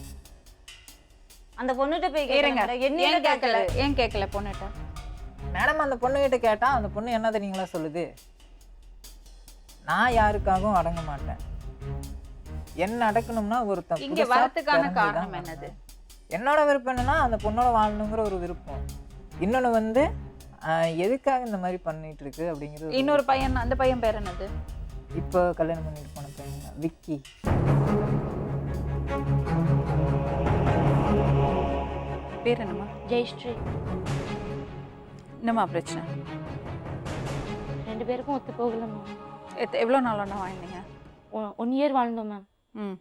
அந்த பொண்ணுகிட்ட போய் கேளுங்க. என்ன கேட்கல? ஏன் கேட்கல பொண்ணுகிட்ட? மேடம் அந்த பொண்ணுகிட்ட கேட்டா அந்த பொண்ணு என்ன தெரியுங்களா சொல்லுது, நான் யாருக்காகவும் அடங்க மாட்டேன், என்ன அடக்கணும்னா ஒருத்தன். இங்க வரதுக்கான காரணம் என்னது? என்னோட விருப்பம் என்னன்னா அந்த பொண்ணோட வாழணுங்கிற ஒரு விருப்பம். இன்னொன்று வந்து எதுக்காக இந்த மாதிரி பண்ணிட்டு இருக்கு அப்படிங்கிறது. இன்னொரு பையன், அந்த பையன் பேர் என்னது? இப்போ கல்யாணம் பண்ணிட்டு போன பையன் விக்கி. பேர் என்னமா? ஜெயஸ்ரீ. என்னம்மா பிரச்சனை? 2 பேருக்கும் ஒத்து போகல மேம். எவ்வளோ நாள் ஒன்றா வாழ்ந்தீங்க? 1 இயர் வாழ்ந்தோம் மேம். ம்.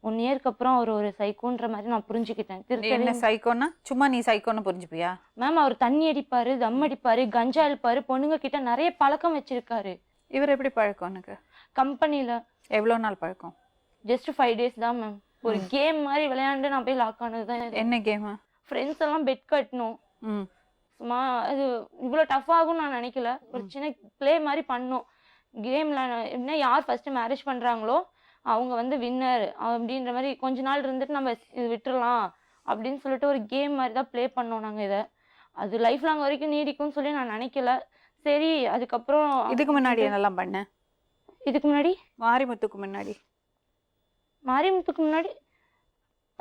1 இயருக்கு அப்புறம் அவர் ஒரு சைக்கோன்ற மாதிரி நான் புரிஞ்சுக்கிட்டேன். என்ன திருத்தவே சைக்கோன்னா சும்மா நீ சைக்கோன்னு புரிஞ்சுப்பியா? மேம் அவர் தண்ணி அடிப்பாரு, தம் அடிப்பாரு, கஞ்சா அடிப்பாரு, பொண்ணுங்க கிட்ட நிறைய பழக்கம் வச்சிருக்காரு. இவர் எப்படி பழக்கம் உனக்கு? கம்பெனில எவ்வளோ நாள் பழக்கம்? ஜஸ்ட் 5 டேஸ் தான் மேம். ஒரு கேம் மாதிரி விளையாண்டு நான் போய் லாக் ஆனது தான். என்ன கேமு? ஃப்ரெண்ட்ஸ் எல்லாம் பெட் கட்டணும். ம். சும்மா அது இவ்வளோ டஃப் ஆகும்னு நான் நினைக்கல. ஒரு சின்ன ப்ளே மாதிரி பண்ணோம். கேமில் என்ன யார் ஃபஸ்ட்டு மேரேஜ் பண்ணுறாங்களோ அவங்க வந்து வின்னர் அப்படின்ற மாதிரி கொஞ்ச நாள் இருந்துட்டு நம்ம இது விட்டுறலாம் அப்படின்னு சொல்லிட்டு ஒரு கேம் மாதிரி தான் ப்ளே பண்ணோம் நாங்கள். இதை அது லைஃப் லாங் வரைக்கும் நீடிக்கும்னு சொல்லி நான் நினைக்கல. சரி அதுக்கப்புறம் இதுக்கு முன்னாடி என்னெல்லாம் பண்ண? இதுக்கு முன்னாடி மாரிமுத்துக்கு முன்னாடி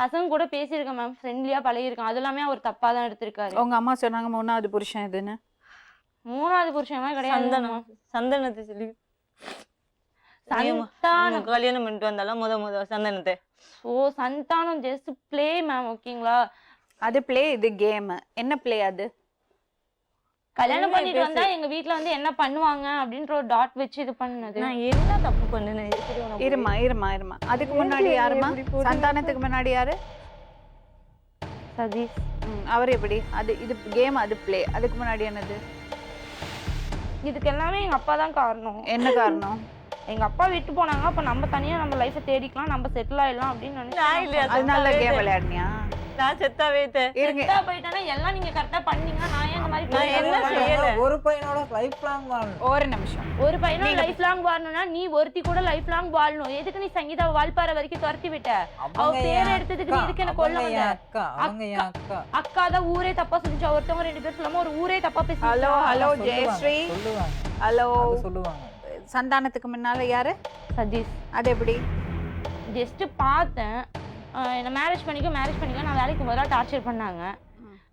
பசங்க கூட பேசியிருக்கேன் மேம். ஃப்ரெண்ட்லியாக பழகிருக்கேன். அது எல்லாமே அவர் தப்பாக தான் எடுத்திருக்காரு. உங்க அம்மா சொன்னாங்க 3வது புருஷன் இதுன்னு. 3வது புருஷன்லாம் கிடையாது. சந்தனத்தை சொல்லி சந்தானம் கல்யாணம் பண்ணிட்டு வந்தாலும் முத சந்தனத்தை. Santhanam just play ma'am. ஓகேங்களா? அது ப்ளே, இது கேம். என்ன ப்ளே அது? கல்யாணம் பண்ணிட்டு வந்தா எங்க வீட்ல வந்து என்ன பண்ணுவாங்க அப்படின்ற ஒரு டாட் வச்சு இது பண்ணது. நான் என்ன தப்பு பண்ணேன்? இருமா. அதுக்கு முன்னாடி யாருமா? சந்தானத்துக்கு முன்னாடி யாரு? சதீஷ். அவர் எப்படி? அது இது கேம், அது ப்ளே. அதுக்கு முன்னாடி என்னது? இதுக்கு எல்லாமே எங்க அப்பா தான் காரணம். என்ன காரணம்? எங்க அப்பா விட்டு போனாங்க. அப்ப நம்ம தனியா நம்ம லைஃபை தேடிக்கலாம், நம்ம செட்டில் ஆயிடலாம் அப்படின்னு நினைச்சேன். அதனால கேம் விளையாடுனியா? நான் செத்தாவே செத்தா போயிட்டேன்னா எல்லாம் நீங்க கரெக்டா பண்ணீங்க. நான் ஏன் இந்த மாதிரி என்ன செய்யல? ஒரு பையனோட லைஃப் லாங் வாழணும். ஒரு நிமிஷம். ஒரு பையனோட லைஃப் லாங் வாழணும்னா நீ ஒருத்தி கூட லைஃப் லாங் வாழணும். எதுக்கு நீ சங்கீதா வால்பாறை வரைக்கும் துரத்தி விட்ட? அவ பேர் எடுத்ததுக்கு நீ இதுக்கு என்ன கொல்ல வந்த? அக்கா தான் ஊரே தப்பா சொல்லிச்சு. ஒருத்தவங்க 2 பேர் சொல்லாம ஒரு ஊரே தப்பா பேசி. ஹலோ ஜெயஸ்ரீ. ஹலோ சொல்லுவாங்க. சந்தானத்துக்கு முன்னால யாரு? சதீஷ். அது எப்படி? ஜஸ்ட் பார்த்தேன். என்ன மேரேஜ் பண்ணிக்க நான் வேலைக்கு முதல்ல டார்ச்சர் பண்ணாங்க.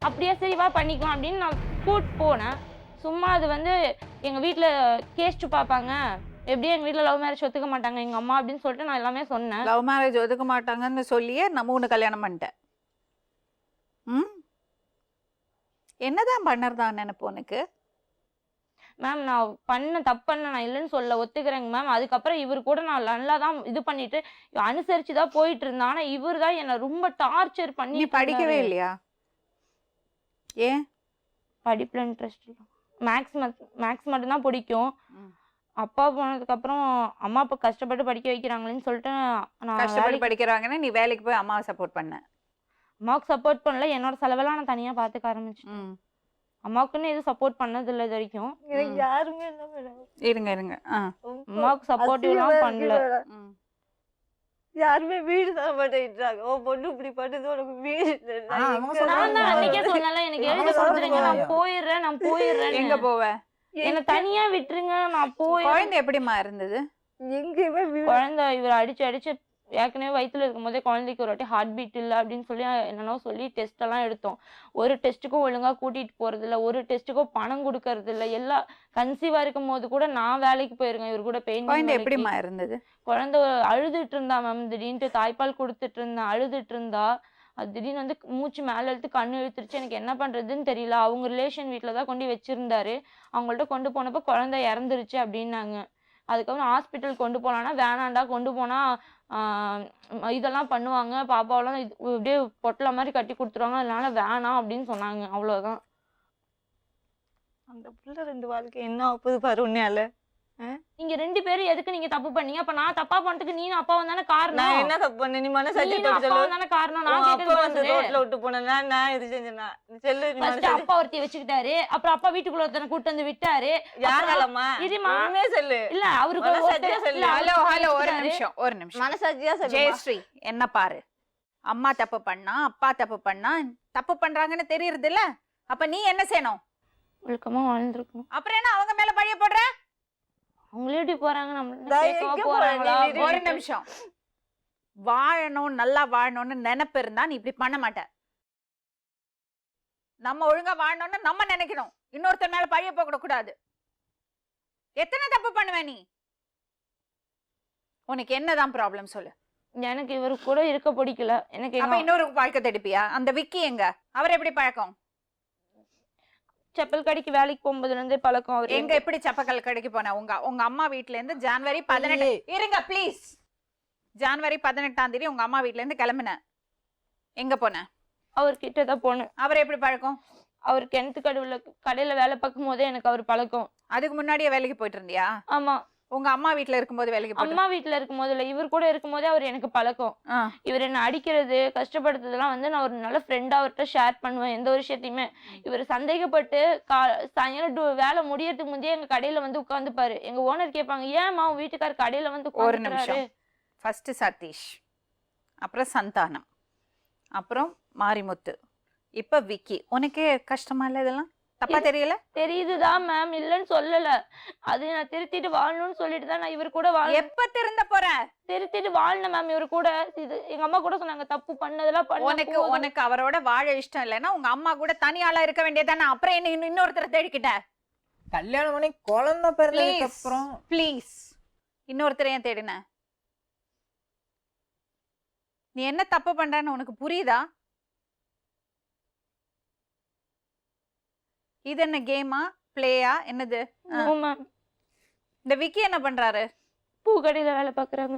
அப்படியே சரி வா பண்ணிக்கலாம் அப்படின்னு நான் கூட்டு போனேன். சும்மா அது வந்து எங்கள் வீட்டில் கேஸ்ட்டு பார்ப்பாங்க, எப்படியும் எங்கள் வீட்டில் லவ் மேரேஜ் ஒத்துக்க மாட்டாங்க எங்கள் அம்மா அப்படின்னு சொல்லிட்டு நான் எல்லாமே சொன்னேன். லவ் மேரேஜ் ஒதுக்க மாட்டாங்கன்னு சொல்லியே நம்ம உன்னை கல்யாணம் பண்ணிட்டேன். என்னதான் பண்ணுறதா நினைப்பு உனக்கு? மேம் நான் தப்பு பண்ண நான் இல்லைன்னு சொல்ல ஒத்துக்கிறேங்க மேம். அதுக்கப்புறம் இவர் கூட நான் நல்லா தான் இது பண்ணிட்டு அனுசரிச்சு தான் போயிட்டு இருந்தேன். ஆனால் இவர் தான் என்னை ரொம்ப டார்ச்சர் பண்ணி. நீ படிக்கவே இல்லையா? ஏன்? படிப்பில் இன்ட்ரெஸ்ட் இல்லை. மேக்ஸ் மட்டும்தான் பிடிக்கும். அப்பா போனதுக்கப்புறம் அம்மா அப்பா கஷ்டப்பட்டு படிக்க வைக்கிறாங்களேன்னு சொல்லிட்டு நான் கஷ்டப்பட்டு படிக்கிறாங்கன்னா நீ வேலைக்கு போய் அம்மாவை சப்போர்ட் பண்ண? அம்மாவுக்கு சப்போர்ட் பண்ணல, என்னோட செலவெல்லாம் நான் தனியாக பார்த்துக்க ஆரம்பிச்சேன். அம்மாவுக்குன்னு எதுவும் சப்போர்ட் பண்ணது இல்லை இது வரைக்கும். யாருமே இல்லை மேடம். இருங்க. அம்மாவுக்கு சப்போர்ட்டிவ்லாம் பண்ணல. யாருமே வீடு தர மாட்டேங்கிறாங்க. ஓ பொண்ணு இப்படி பண்ணுது, உனக்கு வீடு. நான் தான் அன்னைக்கே சொன்னல, எனக்கு எழுதி கொடுத்துருங்க, நான் போயிடுறேன். எங்க போவ? என்ன தனியா விட்டுருங்க, நான் போய். குழந்தை எப்படிமா இருந்தது? எங்கேயுமே குழந்தை இவர் அடிச்சு ஏற்கனவே வயிற்றுல இருக்கும் போதே குழந்தைக்கு ஒரு வாட்டி ஹார்ட் பீட் இல்லை அப்படின்னு சொல்லி என்னென்னோ சொல்லி டெஸ்ட் எல்லாம் எடுத்தோம். ஒரு டெஸ்ட்டுக்கும் ஒழுங்கா கூட்டிட்டு போறது இல்லை, ஒரு டெஸ்ட்டுக்கும் பணம் கொடுக்கறது இல்லை. எல்லா கன்சீவா இருக்கும் போது கூட நான் வேலைக்கு போயிருக்கேன் இவர் கூட. பெயின் எப்படிமா இருந்தது? குழந்தை அழுதுட்டு இருந்தா மேம். திடீர்னு தாய்ப்பால் கொடுத்துட்டு இருந்தேன், அழுதுட்டு இருந்தா. அது திடீர்னு வந்து மூச்சு மேலே இழுத்து கண்ணு இழுத்துருச்சு. எனக்கு என்ன பண்ணுறதுன்னு தெரியல. அவங்க ரிலேஷன் வீட்டில் தான் கொண்டு வச்சுருந்தாரு. அவங்கள்ட்ட கொண்டு போனப்போ குழந்தை இறந்துருச்சு அப்படின்னாங்க. அதுக்கப்புறம் ஹாஸ்பிட்டல் கொண்டு போகலான்னா வேணாண்டா, கொண்டு போனால் இதெல்லாம் பண்ணுவாங்க, பாப்பாவெல்லாம் இப்படியே பொட்டலை மாதிரி கட்டி கொடுத்துருவாங்க, அதனால வேணாம் அப்படின்னு சொன்னாங்க. அவ்வளோதான். அந்த பிள்ளை 2 வாழ்க்கை என்ன ஆகுது பாரு உன்னையால. நீங்க 2 பேரும் எதுக்கு நீங்க தப்பு பண்ணீங்க? அப்ப நான் தப்பா பண்ணதுக்கு நீனும் அப்பாவும் தானே காரணம். நான் என்ன தப்பு பண்ணேன்? நீ மனசாட்சி தானே காரணம். நான் அப்பா வந்து ரோட்ல விட்டு போனா நான் இது செஞ்சேனா? செல்லு அப்பா ஒருத்தி வச்சுக்கிட்டாரு, அப்புறம் அப்பா வீட்டுக்குள்ள ஒருத்தனை கூட்டு வந்து விட்டாரு. யாராலமா? இருமா சொல்லு. இல்ல அவருக்கு ஹலோ ஒரு நிமிஷம் மனசாட்சியா சொல்லு. ஜெயஸ்ரீ என்ன பாரு, அம்மா தப்பு பண்ணா அப்பா தப்பு பண்ணா தப்பு பண்றாங்கன்னு தெரியுறது இல்ல. அப்ப நீ என்ன செய்யணும்? ஒழுக்கமா வாழ்ந்துருக்கணும். அப்புறம் என்ன அவங்க மேல பழிய போடுற? அவங்களே இப்படி போறாங்க, நம்ம போறாங்களா? ஒரு நிமிஷம். வாழணும், நல்லா வாழணும்னு நினைப்பு இருந்தா நீ இப்படி பண்ண மாட்ட. நம்ம ஒழுங்கா வாழணும்னு நம்ம நினைக்கணும், இன்னொருத்தர் மேல பழிய போக கூடாது. எத்தனை தப்பு பண்ணுவ நீ? உனக்கு என்னதான் ப்ராப்ளம் சொல்லு. எனக்கு இவரு கூட இருக்க பிடிக்கல. எனக்கு அப்ப இன்னொரு வாழ்க்கை தடுப்பியா? அந்த விக்கி எங்க? அவர் எப்படி பழக்கம்? செப்பல் கடைக்கு வேலைக்கு போகும்போதுல இருந்தே பழக்கம் அவரு. எங்க எப்படி செப்பக்கல் கடைக்கு போன? உங்க அம்மா வீட்ல இருந்து ஜனவரி 18 இருங்க ப்ளீஸ். ஜனவரி 18ஆம் தேதி உங்க அம்மா வீட்ல இருந்து கிளம்பின. எங்க போன? அவர்கிட்ட தான் போனேன். அவர் எப்படி பழக்கம்? அவர் கிணத்து கடையில வேலை பார்க்கும் போதே எனக்கு அவர் பழக்கம். அதுக்கு முன்னாடியே வேலைக்கு போயிட்டு இருந்தியா? ஆமா. உங்க அம்மா வீட்ல இருக்கும்போது வேலைக்கு அம்மா வீட்டுல இருக்கும் போது இல்ல, இவர் கூட இருக்கும் போதே அவர் எனக்கு பழக்கம். இவர் என்ன அடிக்கிறது கஷ்டப்படுத்துறதுலாம் வந்து நான் ஒரு நல்ல ஃப்ரெண்டா அவர்கிட்ட ஷேர் பண்ணுவேன் எந்த ஒரு விஷயத்தையுமே. இவர் சந்தேகப்பட்டு சாயங்காலம் வேலை முடியறதுக்கு முந்தையே எங்க கடையில வந்து உட்காந்துப்பாரு. எங்க ஓனர் கேட்பாங்க, ஏமா உன் வீட்டுக்காரர் கடையில வந்து ஒரு நிமிஷம். ஃபர்ஸ்ட் சதீஷ், அப்புறம் சந்தானம், அப்புறம் மாரிமுத்து, இப்ப விக்கி. உனக்கு கஷ்டமா இல்ல? இதெல்லாம் தப்பா தெரியல? தெரியுதுதான் மேம், இல்லன்னு சொல்லல. அது நான் திருத்திட்டு வாழணும்னு சொல்லிட்டு தான் நான் இவர் கூட எப்ப திருந்த போற? திருத்திட்டு வாழணும் மேம் இவர் கூட. இது எங்க அம்மா கூட சொன்னாங்க, தப்பு பண்ணதெல்லாம் உனக்கு அவரோட வாழ இஷ்டம் இல்லைன்னா உங்க அம்மா கூட தனி ஆளா இருக்க வேண்டியதானே. அப்புறம் என்ன இன்னொருத்தரை தேடிக்கிட்ட? கல்யாணம் பண்ணி குழந்தை பிறந்ததுக்கு அப்புறம் ப்ளீஸ் இன்னொருத்தரை ஏன் தேடின? நீ என்ன தப்பு பண்றன்னு உனக்கு புரியுதா? இது என்ன கேமா பிளேயா என்னது? இந்த விக்கி என்ன பண்றாரு? பூ கடையில வேலை பாக்குறாங்க.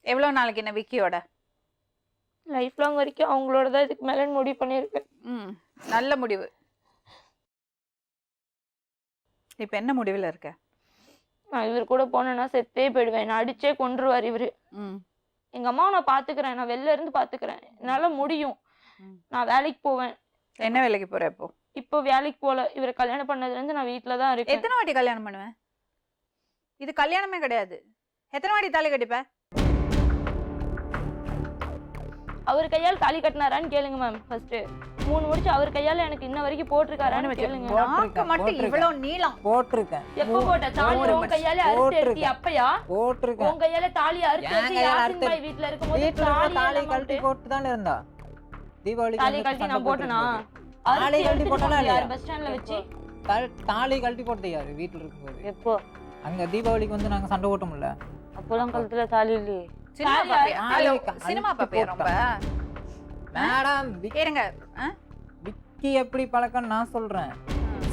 எவ்வளவு நாளைக்கு என்ன விக்கியோட? லைஃப் லாங் வரைக்கும் அவங்களோட தான். இதுக்கு மேல முடிவு பண்ணிருக்கேன். நல்ல முடிவு. இப்ப என்ன முடிவுல இருக்க? நான் இவர் கூட போனேன்னா செத்தே போயிடுவேன். நான் அடிச்சே கொன்றுவார் இவரு. எங்க அம்மாவை நான் பாத்துக்கிறேன், நான் வெளில இருந்து பாத்துக்கிறேன், என்னால முடியும். நான் வேலைக்கு போவேன். என்ன வேலைக்கு போற? இப்போ வேலைக்கு போல. இவரை கல்யாணம் பண்ணதுல இருந்து நான் வீட்டுலதான் இருக்கேன். எத்தனை வாட்டி கல்யாணம் பண்ணுவேன்? இது கல்யாணமே கிடையாது. எத்தனை வாட்டி தாலி கட்டிப்ப? அவர் கையால் தாலி கட்டினாரான்னு கேளுங்க மேம். ஃபர்ஸ்ட் 3 முடிச்சு அவர் கையால எனக்கு இன்ன வரைக்கும் போட்டிருக்காரான்னு கேளுங்க. நாக்கு மட்டும் இவ்வளவு நீளம் போட்டிருக்கேன். எப்ப போட்ட தாலி? உன் கையால அறுத்து எடுத்தி அப்பயா? போட்டிருக்கேன். உன் கையால தாலி அறுத்து எடுத்து யாசின் பாய் வீட்ல இருக்கும்போது தாலி கழட்டி போட்டு தானே இருந்தா. தீபாவளிக்கு தாலி கழட்டி நான் போட்டனா? தாலி கழட்டி போட்டனா இல்லையா? பஸ் ஸ்டாண்ட்ல வச்சு தாலி கழட்டி போட்டது யாரு வீட்ல இருக்கும்போது? எப்போ? அங்க தீபாவளிக்கு வந்து நாங்க சண்டை ஓட்டோம்ல. அப்போலாம் கழுத்துல தாலி இல்லையே. சினிமா பாப்பியா ரொம்ப? மேடம் கேளுங்க. விக்கி எப்படி பழக்கம் நான் சொல்றேன்.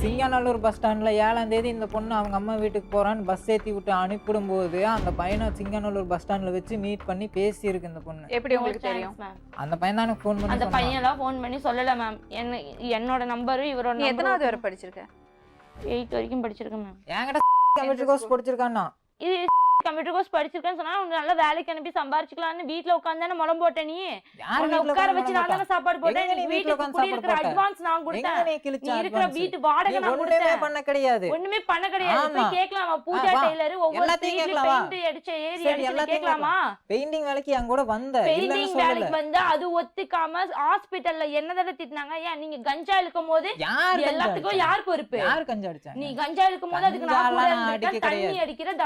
சிங்காநல்லூர் பஸ் ஸ்டாண்ட்ல 7ஆம் தேதி இந்த பொண்ணு அவங்க அம்மா வீட்டுக்கு போறான்னு பஸ் ஏத்தி விட்டு அனுப்பிடும் போது அந்த பையனை சிங்காநல்லூர் பஸ் ஸ்டாண்ட்ல வச்சு மீட் பண்ணி பேசி இருக்கு இந்த பொண்ணு. எப்படி உங்களுக்கு தெரியும்? அந்த பையன் தான் எனக்கு ஃபோன் பண்ணி. அந்த பையன் எல்லாம் ஃபோன் பண்ணி சொல்லல மேம். என்னோட நம்பர் இவரோட. நீ எத்தனாவது வரை படிச்சிருக்க? 8th வரைக்கும் படிச்சிருக்கேன் மேம். என்கிட்ட கம்ப்யூட்டர் கோர்ஸ் படிச்சிருக்கானா? இது கம்ப்யூட்டர் கோர்ஸ் படிச்சிருக்கேன்னு சொன்னா உன்னை நல்ல வேலைக்கு அனுப்பி சம்பாரிச்சுக்கலாம்னு வீட்ல உட்கார்ந்தானே முளம் போட்ட நீ. உட்கார வச்சு நான் தானே சாப்பாடு போட்டேன். நீ வீட்டுக்கு குடியிருக்கிற அட்வான்ஸ் நான் கொடுத்தேன். நீ இருக்கிற வீட்டு வாடகை நான் கொடுத்தேன். பண்ண கிடையாது. ஒண்ணுமே பண்ண கிடையாது. போய் கேட்கலாமா? பூஜா டெய்லர் ஒவ்வொரு வீட்ல பெயிண்ட் அடிச்ச ஏரியா கேட்கலாமா? பெயிண்டிங் வேலைக்கு என் கூட வந்த. பெயிண்டிங் வேலைக்கு வந்து அது ஒத்துக்காம ஹாஸ்பிடல்ல என்ன தடவை திட்டினாங்க. ஏன் நீங்க கஞ்சா இழுக்கும் போது எல்லாத்துக்கும் யார் பொறுப்பு? யார் கஞ்சா அடிச்சாங்க? நீ கஞ்சா இழுக்கும் போது அதுக்கு நான் கூட இருந்திருக்கேன். தண்ணி அடிக்கிற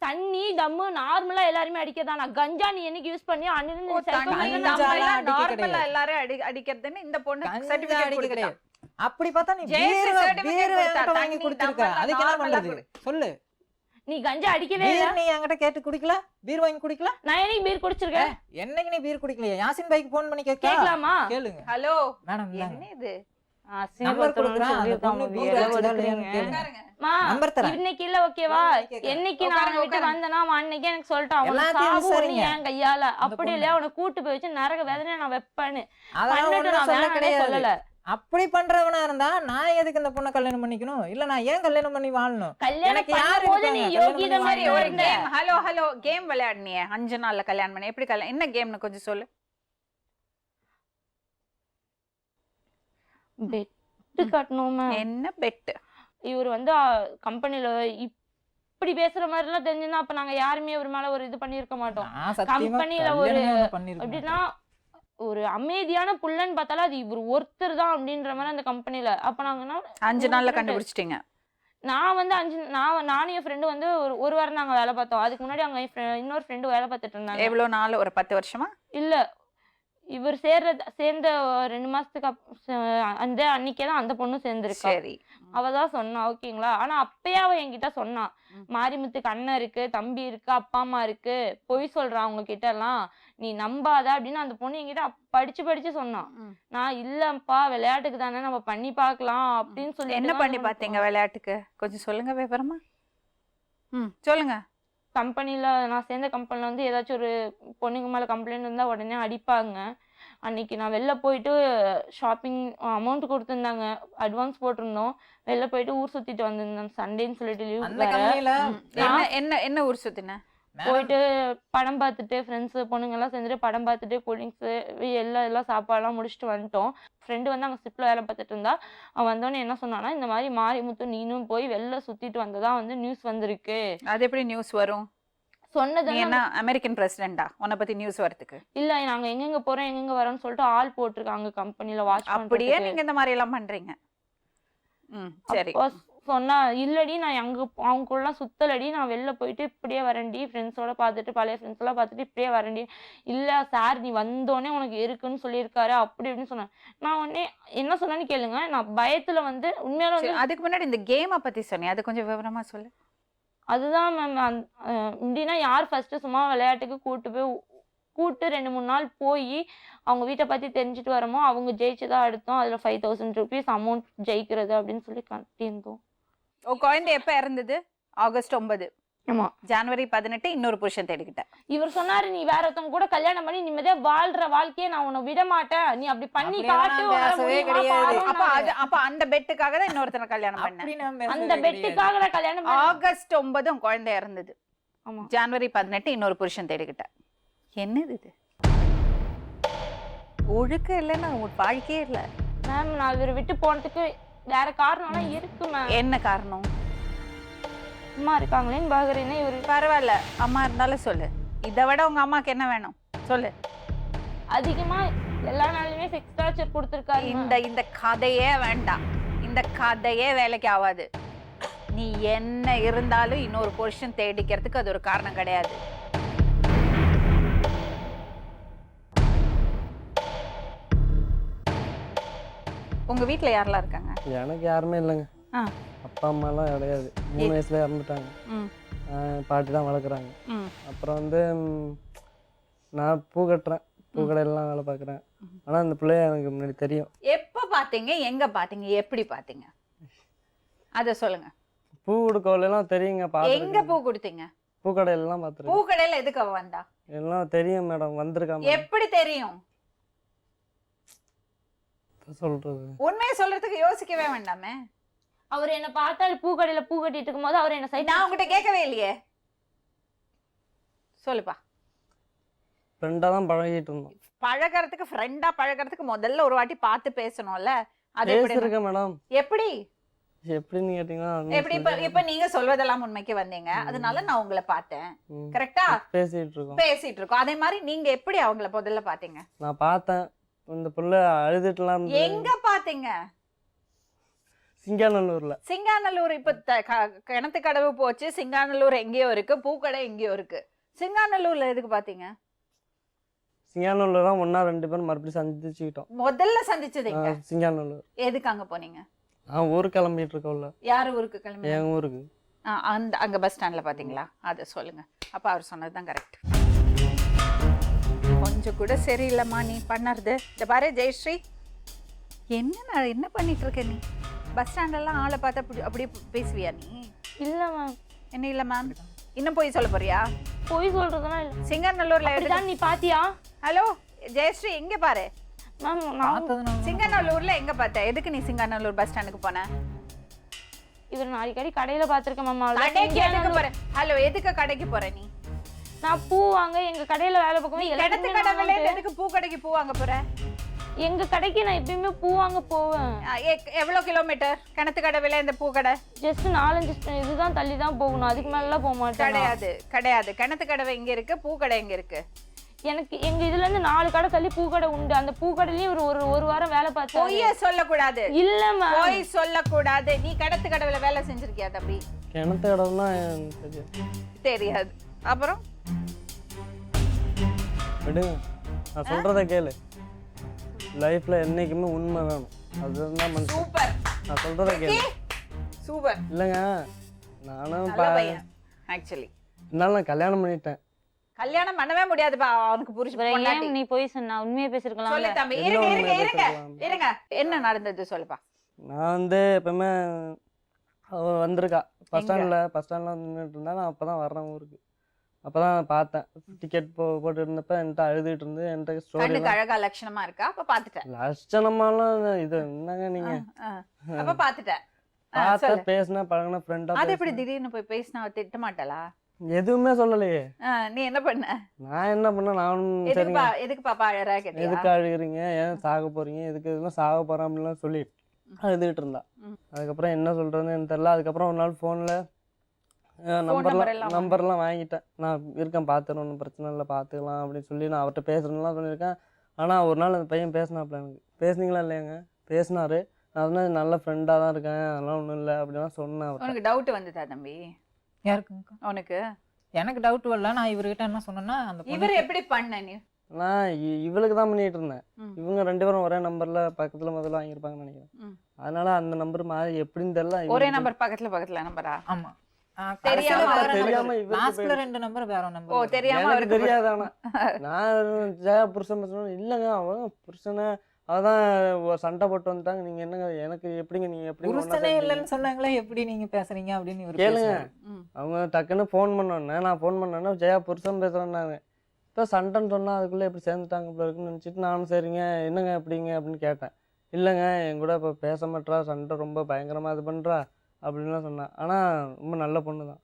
தண்ணி தம்மு நார்மலா எல்லாரும் அடிக்கிறதா. நான் கஞ்சா நீ என்னைக்கு யூஸ் பண்ணி நார்மலா எல்லாரும் அடிக்கிறதுன்னு இந்த பொண்ணு சர்டிபிகேட் கொடுக்கறேன். அப்படி பார்த்தா நீ பீர் வாங்கி கொடுத்திருக்க. அதுக்கு என்ன பண்றது சொல்லு? நீ கஞ்சா அடிக்கவே இல்ல. நீ என்கிட்ட கேட்டு குடிக்கல? பீர் வாங்கி குடிக்கல? நான் என்னைக்கு பீர் குடிச்சிருக்கேன்? என்னைக்கு நீ பீர் குடிக்கலையா? யாசின் பைக்கு ஃபோன் பண்ணி கேட்கலாமா? கேளுங்க. ஹலோ மேடம் என்ன இது? நம்பர் கொடுக்குறேன். அந்த பொண்ணு பீர் அடிச்சதான்னு கேளுங்க. நம்பர் தரேன். இன்னைக்கு இல்ல ஓகேவா? என்னைக்கு நான் விட்டு வந்தனா அன்னைக்கு எனக்கு சொல்லிட்டான். அவன் சாவு என் கையால. அப்படி இல்ல அவனை கூட்டு போய் வச்சு நரக வேதனை நான் வெப்பேன்னு பண்ணிட்டு நான் வேணானே சொல்லல. அப்படி பண்றவனா இருந்தா நான் எதுக்கு இந்த பொண்ணை கல்யாணம் பண்ணிக்கணும்? இல்ல நான் ஏன் கல்யாணம் பண்ணி வாழணும்? எனக்கு யாரு நீ யோகித மாதிரி ஒரு கேம் ஹலோ கேம் விளையாடுனியே 5 நாள்ல கல்யாணம் பண்ணி. எப்படி கல்யாணம்? என்ன கேம்னு கொஞ்சம் சொல்லு. பெட் கட்டணுமா? என்ன பெட்? இவர் வந்து கம்பெனில இப்படி பேசுற மாதிரி எல்லாம் தெரிஞ்சுன்னா அப்ப நாங்க யாருமே இவர் மேல ஒரு இது பண்ணிருக்க மாட்டோம். கம்பெனில ஒரு எப்படின்னா ஒரு அமைதியான புள்ளன்னு பார்த்தாலும் அது இவர் ஒருத்தர் தான் அப்படின்ற மாதிரி அந்த கம்பெனில. அப்ப நாங்க 5 நாள்ல கண்டுபிடிச்சிட்டீங்க. நான் வந்து நானும் என் ஃப்ரெண்டு வந்து ஒரு வாரம் நாங்க வேலை பார்த்தோம். அதுக்கு முன்னாடி அவங்க இன்னொரு ஃப்ரெண்டு வேலை பார்த்துட்டு இருந்தாங்க. எவ்வளவு நாள்? ஒரு 10 வருஷமா? இல்ல இவர் சேர்ந்த 2 மாசத்துக்கு அந்த அன்னைக்கே தான் அந்த பொண்ணு சேர்ந்துருக்கா. சரி. அவ தான் சொன்னா, ஓகேங்களா. ஆனா அப்பயே அவ என்கிட்ட சொன்னா, மாரிமுத்துக்கு அண்ணன் இருக்கு, தம்பி இருக்கு, அப்பா அம்மா இருக்கு, பொய் சொல்றா அவங்க கிட்ட எல்லாம், நீ நம்பாத அப்படின்னு அந்த பொண்ணு என்கிட்ட படிச்சு சொன்னான். நான் இல்லப்பா விளையாட்டுக்கு தானே நம்ம பண்ணி பார்க்கலாம் அப்படின்னு சொல்லி. என்ன பண்ணி பார்த்தீங்க விளையாட்டுக்கு? கொஞ்சம் சொல்லுங்க விவரமா. சொல்லுங்க. கம்பெனியில் நான் சேர்ந்த கம்பெனியில் வந்து ஏதாச்சும் ஒரு பொண்ணுங்க மேலே கம்ப்ளைண்ட் இருந்தால் உடனே அடிப்பாங்க. அன்னைக்கு நான் வெளில போயிட்டு ஷாப்பிங் அமௌண்ட் கொடுத்துருந்தாங்க, அட்வான்ஸ் போட்டிருந்தோம். வெளில போயிட்டு ஊர் சுற்றிட்டு வந்திருந்தேன், சண்டேன்னு சொல்லிட்டு லீவ் அந்த கம்பெனியில என்ன ஊர் சுத்தின? போயிட்டு படம் பார்த்துட்டு ஃப்ரெண்ட்ஸு பொண்ணுங்கெல்லாம் சேர்ந்துட்டு படம் பார்த்துட்டு கூல்ட்ரிங்க்ஸு எல்லாம் சாப்பாடெல்லாம் முடிச்சுட்டு வந்துட்டோம். ஃப்ரெண்டு வந்து அங்கே ஷிப்பில் வேலை பார்த்துட்டு இருந்தா. அவன் வந்தோடனே என்ன சொன்னான்னா, இந்த மாதிரி மாரிமுத்து நீனும் போய் வெளில சுற்றிட்டு வந்ததா வந்து நியூஸ் வந்திருக்கு. அது எப்படி நியூஸ் வரும்? சொன்னது என்ன அமெரிக்கன் பிரசிடென்டா உன்னை பத்தி நியூஸ் வரதுக்கு? இல்ல, நாங்க எங்கெங்க போறோம் எங்கெங்க வரோம்னு சொல்லிட்டு ஆள் போட்டிருக்காங்க கம்பெனில வாட்ச். அப்படியே நீங்க இந்த மாதிரி எல்லாம் பண்றீங்க? சரி. சொன்னா இல்லடி நான் அவங்க கூட சுத்தலடி, நான் வெளில போயிட்டு இப்படியே வரேன்டி, ஃப்ரெண்ட்ஸோட பார்த்துட்டு பழைய ஃப்ரெண்ட்ஸ் எல்லாம் பார்த்துட்டு இப்படியே வரேன்டி. இல்ல சார் நீ வந்தோடனே உனக்கு இருக்குன்னு சொல்லியிருக்காரு அப்படி இப்படின்னு சொன்னேன். நான் உடனே என்ன சொன்னேன்னு கேளுங்க, நான் பயத்துல வந்து உண்மையால வந்து. அதுக்கு முன்னாடி இந்த கேமை பத்தி சொன்னேன், அது கொஞ்சம் விவரமா சொல்லு. அதுதான் மேம், இப்படின்னா யார் ஃபர்ஸ்ட் சும்மா விளையாட்டுக்கு கூட்டு 2-3 நாள் போய் அவங்க வீட்டை பற்றி தெரிஞ்சுட்டு வரமோ அவங்க ஜெயிச்சுதான் எடுத்தோம். அதில் 5000 rupees அமௌண்ட் ஜெயிக்கிறது அப்படின்னு சொல்லி கட்டியிருந்தோம். குழந்தை எப்போ இறந்தது? ஆகஸ்ட் 9. ஆமா. ஜனவரி 18 இன்னொரு புருஷன் தேடிக்கிட்ட. இவர் சொன்னாரு, நீ வேற ஒருத்தவங்க கூட கல்யாணம் பண்ணி நிம்மதியா வாழ்ற வாழ்க்கையை நான் உன்னை விட மாட்டேன், நீ அப்படி பண்ணி காட்டு. அப்ப அந்த பெட்டுக்காக தான் இன்னொருத்தனை கல்யாணம் பண்ணேன். அந்த பெட்டுக்காக தான் கல்யாணம் பண்ணேன். ஆகஸ்ட் 9 குழந்தை இறந்தது. ஆமா. ஜனவரி 18 இன்னொரு புருஷன் தேடிக்கிட்ட. என்னது இது? ஒழுக்க இல்லைன்னா வாழ்க்கையே இல்லை மேம். நான் இவரை விட்டு போனதுக்கு வேற காரணம்லாம் இருக்கு மேம். என்ன காரணம்? அம்மா இருக்காங்களேன்னு பாக்குறேன்னா இவரு. பரவாயில்ல, அம்மா இருந்தாலும் சொல்லு. இதை விட உங்க அம்மாக்கு என்ன வேணும் சொல்லு. அதிகமா எல்லா நாளுமே செக்ஸ் டார்ச்சர் கொடுத்துருக்காரு. இந்த கதையே வேண்டாம், இந்த கதையே வேலைக்கு ஆகாது. நீ என்ன இருந்தாலும் இன்னொரு புருஷன் தேடிக்கிறதுக்கு அது ஒரு காரணம் கிடையாது. உங்க வீட்டுல யாரெல்லாம் இருக்காங்க? எனக்கு யாருமே இல்லைங்க. அப்பா அம்மாலாம் கிடையாது, 3 வயசுல இறந்துட்டாங்க. பாட்டி தான் வளர்க்குறாங்க. அப்புறம் வந்து நான் பூ கட்டுறேன், பூக்கடையெல்லாம் வேலை பார்க்குறேன். ஆனால் அந்த பிள்ளைய எனக்கு முன்னாடி தெரியும். எப்போ பார்த்தீங்க, எங்க பார்த்தீங்க, எப்படி பார்த்தீங்க அதை சொல்லுங்க. பூ கொடுக்கலாம் தெரியுங்க. எங்க பூ கொடுத்தீங்க? பூக்கடையெல்லாம் பார்த்துருக்கேன். பூக்கடையில எதுக்கு அவ வந்தா? எல்லாம் தெரியும் மேடம், வந்திருக்காங்க. எப்படி தெரியும் சொல்றது? உண்மையை சொல்றதுக்கு யோசிக்கவே வேண்டாமே. அவர் என்ன பார்த்தாரு பூக்கடையில பூ கட்டிட்டு இருக்கும் போது அவர் என்ன சைட். நான் உங்ககிட்ட கேட்கவே இல்லையே. சொல்லுப்பா. ஃப்ரெண்டா தான் பழகிட்டு இருந்தோம். பழகிறதுக்கு ஃப்ரெண்டா பழகிறதுக்கு முதல்ல ஒரு வாட்டி பார்த்து பேசணும்ல. அது எப்படி இருக்கு மேடம்? எப்படி எப்படின்னு கேட்டீங்கன்னா எப்படி? இப்ப நீங்க சொல்வதெல்லாம் உண்மைக்கு வந்தீங்க, அதனால நான் உங்களை பார்த்தேன். கரெக்டா? பேசிட்டு இருக்கோம். அதே மாதிரி நீங்க எப்படி அவங்கள முதல்ல பாத்தீங்க? நான் பார்த்தேன், இந்த புள்ள அழுதுட்டுலாம். எங்க பாத்தீங்க? சிங்காநல்லூர்ல. சிங்காநல்லூர் இப்ப கிணத்து கடவு போச்சு, சிங்காநல்லூர் எங்கேயோ இருக்கு, பூக்கடை எங்கேயோ இருக்கு. சிங்காநல்லூர்ல எதுக்கு பாத்தீங்க? சிங்காநல்லூர் தான் 1-2 பேரும் மறுபடியும் சந்திச்சுக்கிட்டோம். முதல்ல சந்திச்சது சிங்காநல்லூர். எதுக்கு அங்க போனீங்க? ஊருக்கு கிளம்பிட்டு இருக்கோம்ல. யாரு ஊருக்கு கிளம்பி? என் ஊருக்கு. அங்க பஸ் ஸ்டாண்ட்ல பாத்தீங்களா? அதை சொல்லுங்க. அப்ப அவர் சொன்னதுதான் கரெக்ட். கொஞ்சம் கூட சரியில்லைம்மா நீ பண்ணறது. இந்த பாரு ஜெயஸ்ரீ, என்ன பண்ணிட்டு இருக்க நீ? பஸ் ஸ்டாண்டெல்லாம் ஆளை பார்த்தா அப்படியே பேசுவியா நீ? இல்ல மேம். என்ன இல்ல மேம்? இன்னும் போய் சொல்ல போறியா? போய் சொல்றதுனா இல்ல. சிங்கநல்லூர்ல அப்படிதான். நீ பாத்தியா? ஹலோ ஜெயஸ்ரீ, எங்க பாரு மேம். நான் சிங்கநல்லூர்ல எங்க பார்த்த? எதுக்கு நீ சிங்கநல்லூர் பஸ் ஸ்டாண்டுக்கு போன? இவர் நான் அடிக்கடி கடையில பாத்திருக்கேன் மேம். கடைக்கு எதுக்கு போற? ஹலோ, எதுக்கு கடைக்கு போற நீ? நான் பூ வாங்க எங்க கடையில வேலை பார்க்கவே. கிணத்து கடையில எதுக்கு பூ கடைக்கு பூ வாங்க போற? எங்க கடைக்கு நான் எப்பயுமே பூ வாங்க போவேன். எவ்வளவு கிலோமீட்டர் கிணத்து கடவுல இந்த பூ கடை? ஜஸ்ட் 4-5 இதுதான் தள்ளி தான் போகணும், அதுக்கு மேலாம் போக மாட்டேன். கிடையாது. கிணத்து கடவை இங்க இருக்கு, பூ கடை எங்க இருக்கு? எனக்கு எங்க இதுல இருந்து 4 கடை தள்ளி பூ கடை உண்டு. அந்த பூ கடையிலயும் ஒரு வாரம் வேலை பார்த்தேன். பொய்ய சொல்லக்கூடாது. இல்ல மேம், பொய் சொல்லக்கூடாது. நீ கிணத்து கடவுல வேலை செஞ்சிருக்கியா தம்பி? கிணத்து கடவுனா தெரியாது. அப்புறம் விடுங்க, நான் சொல்றத கேளு. லைஃப்பில் என்றைக்குமே உண்மை வேணும். அதுதான் மனுஷன். சூப்பர் நான் சொல்கிறத கேளு. சூப்பர். இல்லைங்க நானும் நல்ல பையன் ஆக்சுவலி. இருந்தாலும் நான் கல்யாணம் பண்ணிட்டேன். கல்யாணம் பண்ணவே முடியாதுப்பா அவனுக்கு அப்புறம் ஏன் நீ போய் சொன்ன உண்மையை பேசிருக்கலாம். சொல்லு தம்பி. என்ன இருங்க உண்மையை இருங்க இருங்க பேசிருக்கலாம்? இருங்க. என்ன நடந்தது சொல்லுப்பா. நான் வந்து எப்பவுமே அவள் வந்திருக்கா பஸ் ஸ்டாண்டில் நின்றுட்டு இருந்தா. நான் அப்போ தான் வர்றேன் ஊருக்கு. அப்போ தான் பார்த்தேன். டிக்கெட் போட்டு இருந்தப்ப என்கிட்ட அழுதுகிட்டு இருந்து என்கிட்ட ஸ்டோரி கண்ணுக்கு அழகா லட்சணமா இருக்கா அப்ப பாத்துட்டேன். லட்சணமாலாம் இது என்னங்க நீங்க அப்ப பாத்துட்டேன். பார்த்தா பேசினா பழகின ஃப்ரெண்டா. அது எப்படி திடீர்னு போய் பேசினா அவ திட்ட மாட்டாளா? எதுவுமே சொல்லலையே. நீ என்ன பண்ண? நான் என்ன பண்ண நானும் சரிங்க எதுக்கு பாப்பா அழறா கேட்டியா? எதுக்கு அழுகிறீங்க, ஏன் சாக போறீங்க, எதுக்கு இதெல்லாம் சாக போறோம் அப்படின்லாம் சொல்லி அழுதுகிட்டு இருந்தா. அதுக்கப்புறம் என்ன சொல்றதுன்னு எனக்கு தெரியல. அதுக்கப்புறம் ஒரு நாள் ஃபோனில் நம்பர்லாம் வாங்கிட்டேன். நான் இருக்கேன் பார்த்துறேன், ஒன்றும் பிரச்சனை இல்லை பார்த்துக்கலாம் அப்படின்னு சொல்லி நான் அவர்கிட்ட பேசுறேன்லாம் சொல்லியிருக்கேன். ஆனால் ஒரு நாள் அந்த பையன் பேசினாப்புல. எனக்கு பேசுனீங்களா இல்லையாங்க? பேசினாரு. நான் சொன்னேன் நல்ல ஃப்ரெண்டாக தான் இருக்கேன், அதெல்லாம் ஒன்றும் இல்லை அப்படிலாம் சொன்னேன். உனக்கு டவுட் வந்துதா தம்பி? யாருக்குங்க? உனக்கு? எனக்கு டவுட் வரல. நான் இவர்கிட்ட என்ன சொன்னேன்னா அந்த இவர் எப்படி பண்ண நீ? நான் இவளுக்கு தான் பண்ணிட்டு இருந்தேன். இவங்க 2 பேரும் ஒரே நம்பர்ல பக்கத்துல முதல்ல வாங்கியிருப்பாங்கன்னு நினைக்கிறேன். அதனால அந்த நம்பர் மாறி எப்படின்னு தெரியல. ஒரே நம்பர் பக்கத்துல நம்பரா? ஆமா. தெரியாம லாஸ்ட்ல 2 நம்பர் வேற நம்பர். ஓ தெரியாம எனக்கு தெரியாது. ஆனா நான் ஜெயா புருஷன் பேசணும் இல்லைங்க. அவன் புருஷனை அதான் சண்டை போட்டு வந்துட்டாங்க. நீங்க என்னங்க எனக்கு எப்படிங்க நீங்க எப்படி புருஷனே இல்லைன்னு சொன்னாங்களே எப்படி நீங்க பேசுறீங்க அப்படின்னு இவரு கேளுங்க. பேசுறாரு. அவங்க டக்குன்னு ஃபோன் பண்ணோன்னே நான் ஃபோன் பண்ணேன்னா ஜெயா புருஷன் பேசுறேன்னாங்க. இப்போ சண்டைன்னு சொன்னா அதுக்குள்ள எப்படி சேர்ந்துட்டாங்க போல இருக்குன்னு நினச்சிட்டு நானும் சரிங்க என்னங்க எப்படிங்க அப்படின்னு கேட்டேன். இல்லைங்க என் கூட இப்போ பேச மாட்டா, சண்டை ரொம்ப பயங்கரமாக இது பண்ணுறா அப்படின்லாம் சொன்னேன். ஆனால் ரொம்ப நல்ல பொண்ணு தான்,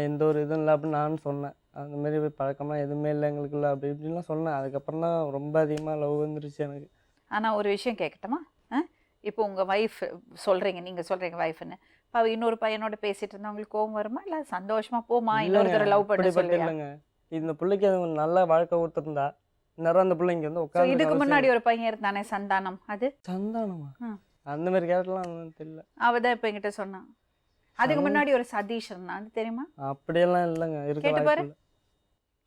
எந்த ஒரு இதுவும் இல்லை அப்படின்னு நானும் சொன்னேன். அந்தமாரி பழக்கம்லாம் எதுவுமே இல்லை எங்களுக்குள்ள அப்படி இப்படின்லாம் சொன்னேன். அதுக்கப்புறம் தான் ரொம்ப அதிகமாக லவ் வந்துருச்சு எனக்கு. ஆனால் ஒரு விஷயம் கேட்கட்டுமா? இப்போ உங்கள் ஒய்ஃப் சொல்கிறீங்க, நீங்கள் சொல்கிறீங்க ஒய்ஃப்னு, இப்போ இன்னொரு பையனோட பேசிட்டு இருந்தா உங்களுக்கு கோவம் வருமா? இல்லை சந்தோஷமாக போமா இன்னொரு தடவை லவ் பண்ணி சொல்லுங்க. இல்லைங்க இந்த பிள்ளைக்கு அது நல்ல வாழ்க்கை கொடுத்துருந்தா நேரம் அந்த பிள்ளைங்க வந்து உட்காந்து. இதுக்கு முன்னாடி ஒரு பையன் இருந்தானே சந்தானம், அது சந்தானமா? அந்த மாதிரி கேரக்டர்லாம் தெரியல. அவதான் இப்போ என்கிட்ட சொன்னான். அதுக்கு முன்னாடி ஒரு சதீஷ் இருந்தான், அது தெரியுமா? அப்படியெல்லாம் இல்லைங்க. கேட்டு பாரு,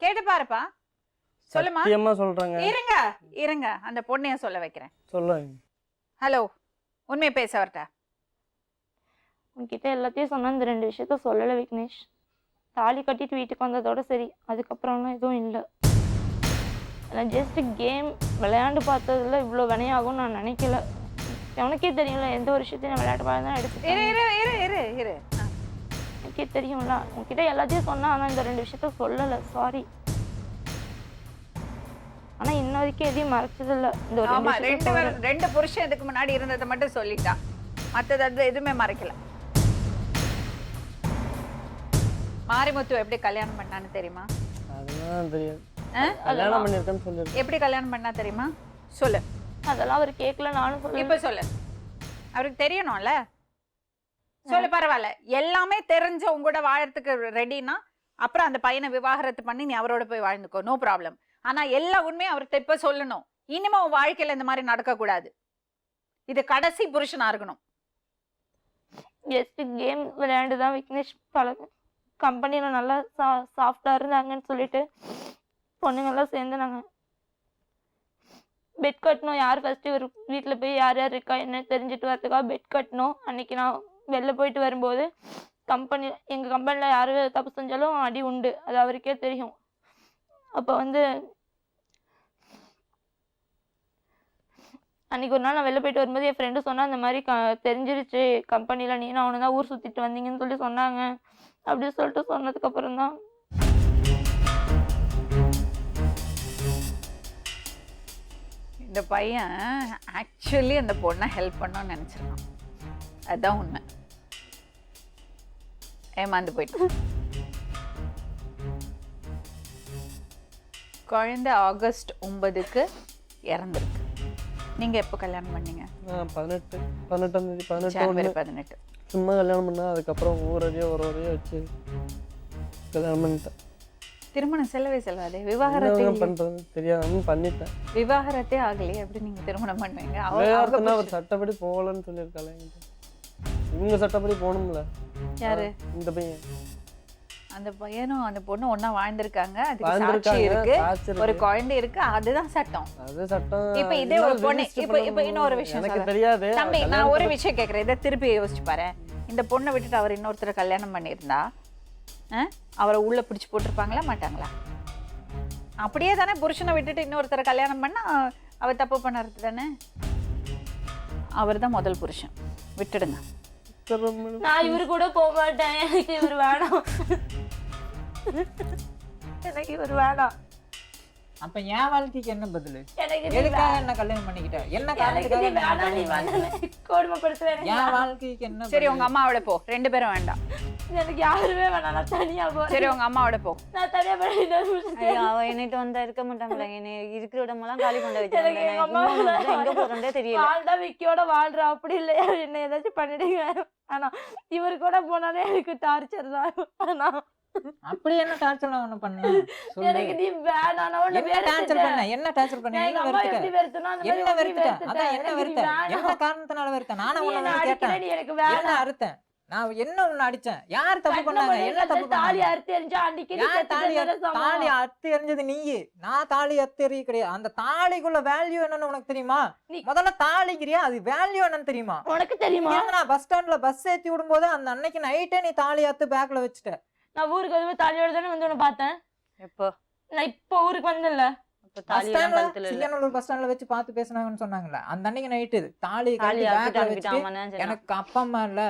கேட்டு பாருப்பா. சொல்லுமா? சத்தியமா சொல்றேங்க. இருங்க அந்த பொண்ணைய சொல்ல வைக்கிறேன். சொல்லுங்க. ஹலோ, உண்மையை பேச வரட்ட. உன்கிட்ட எல்லாத்தையும் சொன்னா இந்த 2 விஷயத்த சொல்லலை விக்னேஷ். தாலி கட்டிட்டு வீட்டுக்கு வந்ததோட சரி, அதுக்கப்புறம்லாம் எதுவும் இல்லை. நான் ஜஸ்ட் கேம் விளையாண்டு பார்த்ததுல இவ்வளோ வினையாகும் நான் நினைக்கல. உனக்கே தெரியும்ல எந்த ஒரு விஷயத்தையும் நான் விளையாட்டு பார்த்து தான் எடுத்து. எனக்கே தெரியும்ல உன்கிட்ட எல்லாத்தையும் சொன்னா, ஆனால் இந்த 2 விஷயத்த சொல்லலை. சாரி. ஆனால் இன்ன வரைக்கும் எதையும் மறைச்சதில்லை. இந்த ஒரு 2 புருஷன் இதுக்கு முன்னாடி இருந்ததை மட்டும் சொல்லிட்டா, மற்றது எதுவுமே மறைக்கல. மாரிமுத்து எப்படி கல்யாணம் பண்ணான்னு தெரியுமா? அதெல்லாம் தெரியாது. கல்யாணம் பண்ணிருக்கேன்னு சொல்லு. எப்படி கல்யாணம் பண்ணா தெரியுமா? சொல்லு. அதெல்லாம் அவர் கேட்கல, நானும் சொல்ல. இப்ப சொல்லு, அவருக்கு தெரியணும்ல. சொல்லு. பரவாயில்ல, எல்லாமே தெரிஞ்ச உங்க கூட வாழறதுக்கு ரெடினா அப்புறம் அந்த பையனை விவாகரத்து பண்ணி நீ அவரோட போய் வாழ்ந்துக்கோ, நோ ப்ராப்ளம். ஆனா எல்லா உண்மையும் அவர்கிட்ட இப்ப சொல்லணும். இனிமே உன் வாழ்க்கையில இந்த மாதிரி நடக்க கூடாது. இது கடைசி புருஷனா இருக்கணும். ஜஸ்ட் கேம் விளையாண்டு தான் விக்னேஷ் பழகு. கம்பெனியில் நல்லா சாஃப்டாக இருந்தாங்கன்னு சொல்லிட்டு பொண்ணுங்கள்லாம் சேர்ந்து நாங்கள் பெட் கட்டணும். யார் ஃபஸ்ட்டு ஒரு வீட்டில் போய் யார் யார் இருக்கா என்ன தெரிஞ்சுட்டு வரதுக்காக பெட் கட்டணும். அன்றைக்கி நான் வெளில போயிட்டு வரும்போது எங்கள் கம்பெனியில் யார் தப்பு செஞ்சாலும் அடி உண்டு, அது அவருக்கே தெரியும். அப்போ வந்து அன்றைக்கி ஒரு நாள் நான் வெளில போயிட்டு வரும்போது என் ஃப்ரெண்டு சொன்னால் அந்த மாதிரி தெரிஞ்சிருச்சு கம்பெனியில் நீ அவனு தான் ஊர் சுற்றிட்டு வந்தீங்கன்னு சொல்லி சொன்னாங்க. அப்படின்னு சொல்லிட்டு சொன்னதுக்கப்புறம் தான் இந்த பையன் ஆக்சுவலி அந்த பொண்ணை ஹெல்ப் பண்ணணும்னு நினச்சிருக்கான். அதுதான் உண்மை. ஏமாந்து போயிட்டு குழந்தை ஆகஸ்ட் 9க்கு இறந்துருக்கு. நீங்கள் எப்போ கல்யாணம் பண்ணீங்க? 18 ஜனவரி 18. சும்மா கல்யாணம் பண்ணா, அதுக்கப்புறம் ஊரடியோ ஒரு வரையோ வச்சு கல்யாணம் பண்ணிட்டேன். திருமணம் செல்லவே செல்லாதே. விவாகரத்தை பண்றது தெரியாம பண்ணிட்டேன். விவாகரத்தே ஆகலையே, எப்படி நீங்க திருமணம் பண்ணுவீங்க? அவர் சட்டப்படி போகலன்னு சொல்லியிருக்காங்க. இவங்க சட்டப்படி போகணும்ல. யாரு? இந்த பையன். அந்த பையனும் அந்த பொண்ணு ஒண்ணா வாழ்ந்திருக்காங்க, அதுக்கு சாட்சி இருக்கு, ஒரு குழந்தை இருக்கு, அதுதான் சட்டம். அது சட்டம். இப்ப இதே ஒரு பொண்ணு, இப்ப இன்னொரு விஷயம் எனக்கு சொல்றேன். தெரியாது. தம்பி நான் ஒரு விஷயம் கேக்குறேன், இதை திருப்பி யோசிச்சு பாரு. இந்த பொண்ணை விட்டுட்டு அவர் இன்னொருத்தரை கல்யாணம் பண்ணியிருந்தா அவரை உள்ள பிடிச்சு போட்டிருப்பாங்களா மாட்டாங்களா? அப்படியே தானே புருஷனை விட்டுட்டு இன்னொருத்தரை கல்யாணம் பண்ணா அவ தப்பு பண்ணறது தானே. அவர் தான் முதல் புருஷன், விட்டுடுங்க. நான் இவரு கூட போக மாட்டேன், எனக்கு இவர் வேணாம், எனக்கு இவர் வேணாம். அப்ப என் வாழ்க்கைக்கு என்ன பதில்? எனக்கு எதுக்காக என்ன கல்யாணம் பண்ணிக்கிட்ட? என்ன காரணத்துக்காக என்ன கல்யாணம் பண்ணிக்கிட்ட? கொடுமைப்படுத்துவேன் என் வாழ்க்கைக்கு என்ன சரி உங்க அம்மாவோட போ, 2 பேரும் வேண்டாம். எனக்கு யாருமே வேணாம், நான் தனியா போறேன். சரி உங்க அம்மாவோட போ. நான் தனியா போறேன். ஐயோ அவ என்னிட்ட வந்தா இருக்க மாட்டாங்களா? என்னை இருக்கிற இடமெல்லாம் காலி பண்ண எனக்கு எங்க அம்மா வச்சிருந்தேன். எங்க போறேன்டே தெரியல. வாழ்ந்தா விக்கியோட வாழ்றா, அப்படி இல்லையா? என்ன ஏதாச்சும் பண்ணிடுங்க. ஆனா இவரு கூட போனாலே எனக்கு டார்ச்சர் தான். ஆனா அப்படி என்ன டார்ச்சர் ஒண்ணு பண்ண சொல்லு. எனக்கு நீ வேணாம், நான் உன்னை என்ன டார்ச்சர் பண்ண? என்ன டார்ச்சர் பண்ண? எங்க என்ன அம்மா எப்படி வெறுத்துட்ட? வெறுத்தனோ அந்த மாதிரி என்ன உன்னை வெறுத்துட்ட? வெறுத்துட்டேன். அதான் என்ன எனக்கு நீ வெறுத்த? வேணாம். என்ன காரணத்தினால வெறுத்த? நானா நீ உன்னை என்ன கேட்டேன். அடிக்கிறேன், நீ எனக்கு என்ன வேணாம். அறுத்தேன்? நான் என்ன உன்னை அடிச்சேன்? யார் தப்பு கட்டின பண்ணாங்க? பொண்ணு என்ன தப்பு தாலி பண்ணாங்க? அறுத்து எரிஞ்சா அன்னைக்கு நீ யார் தாலி செத்துட்டேன்னு சமம். தாலி அறுத்து எறிஞ்சது நீ. நான் தாலி அறுத்து எறிய கிடையாது. அந்த தாலிக்குள்ள வேல்யூ என்னன்னு உனக்கு தெரியுமா? முதல்ல தாலிக்கிறியா, அது வேல்யூ என்னன்னு தெரியுமா? உனக்கு தெரியுமா? நான் பஸ் ஸ்டாண்ட்ல பஸ் ஏத்தி விடும்போது அந்த அன்னைக்கு நைட்டே நீ தாலி அறுத்து பேக்ல வச்சுட்ட. நான் ஊருக்கு வந்து தாலியோட தானே வந்து உன்னை பார்த்தேன். எப்போ? நான் இப்போ ஊருக்கு வந்தேன்ல, அப்ப பஸ் தாலி ஸ்டாண்ட்ல கழுத்துல இல்ல. சிங்கநல்லூர் பஸ் ஸ்டாண்ட்ல வச்சு பார்த்து பேசுனாங்கன்னு சொன்னாங்கல்ல, அந்த அன்னைக்கு நைட்டு தாலி தாலி கட்டி அறுத்துட்டு பேக்ல வச்சுட்டு அனுப்பிட்டாங்கன்னு சொன்னான். எனக்கு அப்பா அம்மா இல்ல,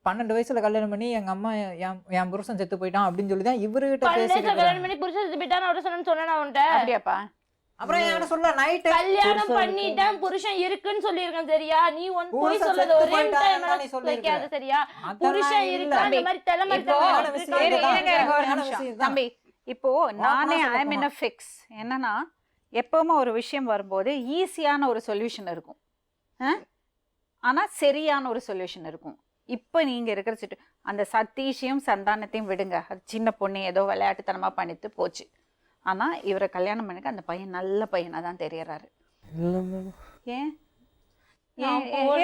12 வயசுல கல்யாணம் பண்ணி எங்க அம்மா என் புருஷன் செத்து போயிட்டான் அப்படின்னு சொல்லி தான் இவருகிட்ட 12 வயசுல பேசிட்டு கல்யாணம் பண்ணி புருஷன் செத்து போயிட்டான்னு அவரு சொன்னேன் அவன்கிட்ட. அப்படியாப்பா? அப்புறம் என்கிட்ட சொல்ல நைட்டு கல்யாணம் பண்ணிட்டேன் புருஷன் இருக்குன்னு சொல்லியிருக்கேன், சரியா? நீ ஒன் போய் புருஷன் சொல்றது செத்து ஒரே போயிட்டான்னு டைம் நீ சொல்லியிருக்க. வைக்காத, சரியா? அதெல்லாம் புருஷன் இல்ல. இருக்கா அந்த மாதிரி இப்போ விஷயம் இருங்க, இதுதான். இருங்க, இருங்க, ஒரு உண்மையான நிமிஷம். விஷயம் இதுதான். தம்பி இப்போ நானே சொல்ல ஐ மீன் ஃபிக்ஸ் என்னன்னா, எப்பவுமே ஒரு விஷயம் வரும்போது ஈஸியான ஒரு சொல்யூஷன் இருக்கும், ஆனா சரியான ஒரு சொல்யூஷன் இருக்கும். இப்போ நீங்க இருக்கிற அந்த சதீஷையும் சந்தானத்தையும் விடுங்க, அது சின்ன பொண்ணு ஏதோ விளையாட்டுத்தனமா பண்ணிட்டு போச்சு. ஆனா இவரை கல்யாணம் பண்ணிக்க அந்த பையன் நல்ல பையனா தான் தெரியறாரு. ஏன்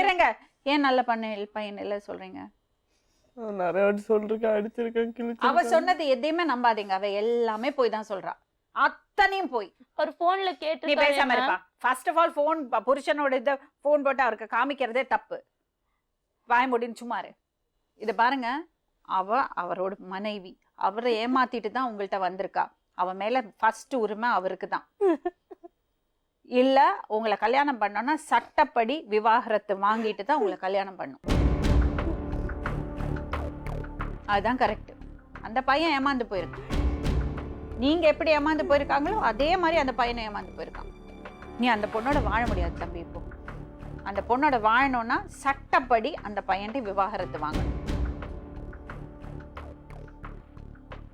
இருங்க, ஏன் நல்ல பையன் இல்ல சொல்றீங்க? நிறைய வாட்டி சொல்லிருக்கேன், அடிச்சிருக்கேன், கிழிச்சிருக்கேன். அவ சொன்னது எதையுமே நம்பாதீங்க, அவ எல்லாமே போய் தான் சொல்றா, அத்தனையும் போய். ஒரு போன்ல நீ பேசாம கேட்டு இருப்பா. ஃபர்ஸ்ட் ஆஃப் ஆல் போன், புருஷனோட இதை போன் போட்டு அவருக்கு காமிக்கிறதே தப்பு. வாய் முடின்னு சும்மா இரு. இதை பாருங்க, அவரோட மனைவி, அவரை ஏமாத்திட்டு தான் உங்கள்கிட்ட வந்திருக்கா. அவ மேல ஃபர்ஸ்ட் உரிமை அவருக்கு தான். இல்ல உங்களை கல்யாணம் பண்ணோம்னா சட்டப்படி விவாகரத்து வாங்கிட்டு தான் உங்களை கல்யாணம் பண்ணும். அதுதான் கரெக்ட். அந்த பையன் ஏமாந்து போயிருக்கான். நீங்க எப்படி ஏமாந்து போயிருக்காங்களோ அதே மாதிரி அந்த பையனை ஏமாந்து போயிருக்கான். நீ அந்த பொண்ணோட வாழ முடியாது தம்பி. இப்போ அந்த பொண்ணோட வாழணும்னா சட்டப்படி அந்த பையன்கிட்ட விவாகரத்து வாங்கணும்.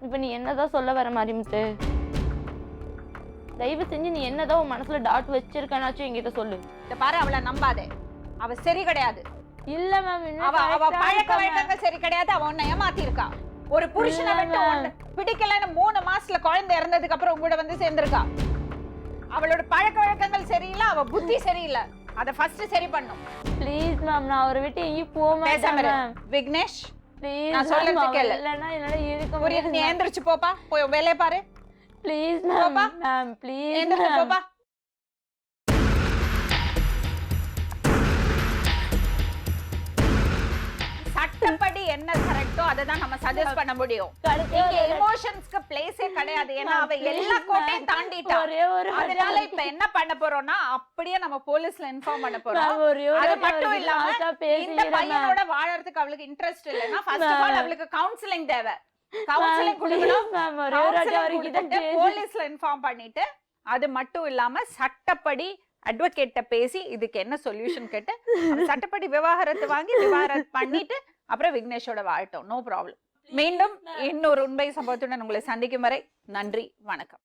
இப்ப நீ என்னதான் சொல்ல வர மாரிமுத்து? தயவு செஞ்சு நீ என்னதான் உன் மனசுல டாட் வச்சிருக்கனாச்சும் என்கிட்ட சொல்லு. இத பாரு, அவளை நம்பாதே, அவ சரி கிடையாது. இல்ல மேம், அவ பழக்க வழக்கங்கள் சரி கிடையாது. அவ உன்னை ஏமாத்தி இருக்கா. ஒரு புருஷனை விட்டு ஒண்ணு பிடிக்கலன்னு 3 மாசத்துல குழந்தை இறந்ததுக்கு அப்புறம் உங்களோட வந்து சேர்ந்திருக்கா. அவளோட பழக்க வழக்கங்கள் சரியில்லை, அவ புத்தி சரியில்லை. அத ஃபர்ஸ்ட் சரி பண்ணும். ப்ளீஸ் மேம், நான் அவரை விட்டு எங்கேயும் போக மாட்டேன் மேம். விக்னேஷ், ப்ளீஸ் நான் சொல்றது கேளு. இல்லைன்னா என்னால இருக்க புரியுது? முடியாது. நீ எந்திரிச்சு போப்பா, போய் வேலையை பாரு. ப்ளீஸ் போப்பா. மேம், ப்ளீஸ் எந்திரிச்சு போப்பா. சட்டப்படி என்ன கரெக்ட்டோ அதை தான் நம்ம சஜஸ்ட் பண்ண முடியும். இங்க எமோஷன்ஸ்க்கு பிளேஸே கிடையாது. ஏன்னா அவ எல்லா கோட்டையும் தாண்டிட்டா. அதனால இப்ப என்ன பண்ண போறோம்னா, அப்படியே நம்ம போலீஸ்ல இன்ஃபார்ம் பண்ண போறோம். அது மட்டும் இல்லாம இந்த பையனோட வாழறதுக்கு அவளுக்கு இன்ட்ரெஸ்ட் இல்லைன்னா ஃபர்ஸ்ட் ஆஃப் ஆல் அவளுக்கு கவுன்சிலிங் தேவை. கவுன்சிலிங் கொடுக்கணும். போலீஸ்ல இன்ஃபார்ம் பண்ணிட்டு, அது மட்டும் இல்லாம சட்டப்படி அட்வொகேட்ட பேசி இதுக்கு என்ன சொல்யூஷன் கேட்டு சட்டப்படி விவாகரத்து வாங்கி விவாகரத்து பண்ணிட்டு அப்புறம் விக்னேஷோட வாழட்டும். No problem. மீண்டும் இன்னொரு உண்மை சம்பவத்துடன் உங்களை சந்திக்கும் வரை நன்றி, வணக்கம்.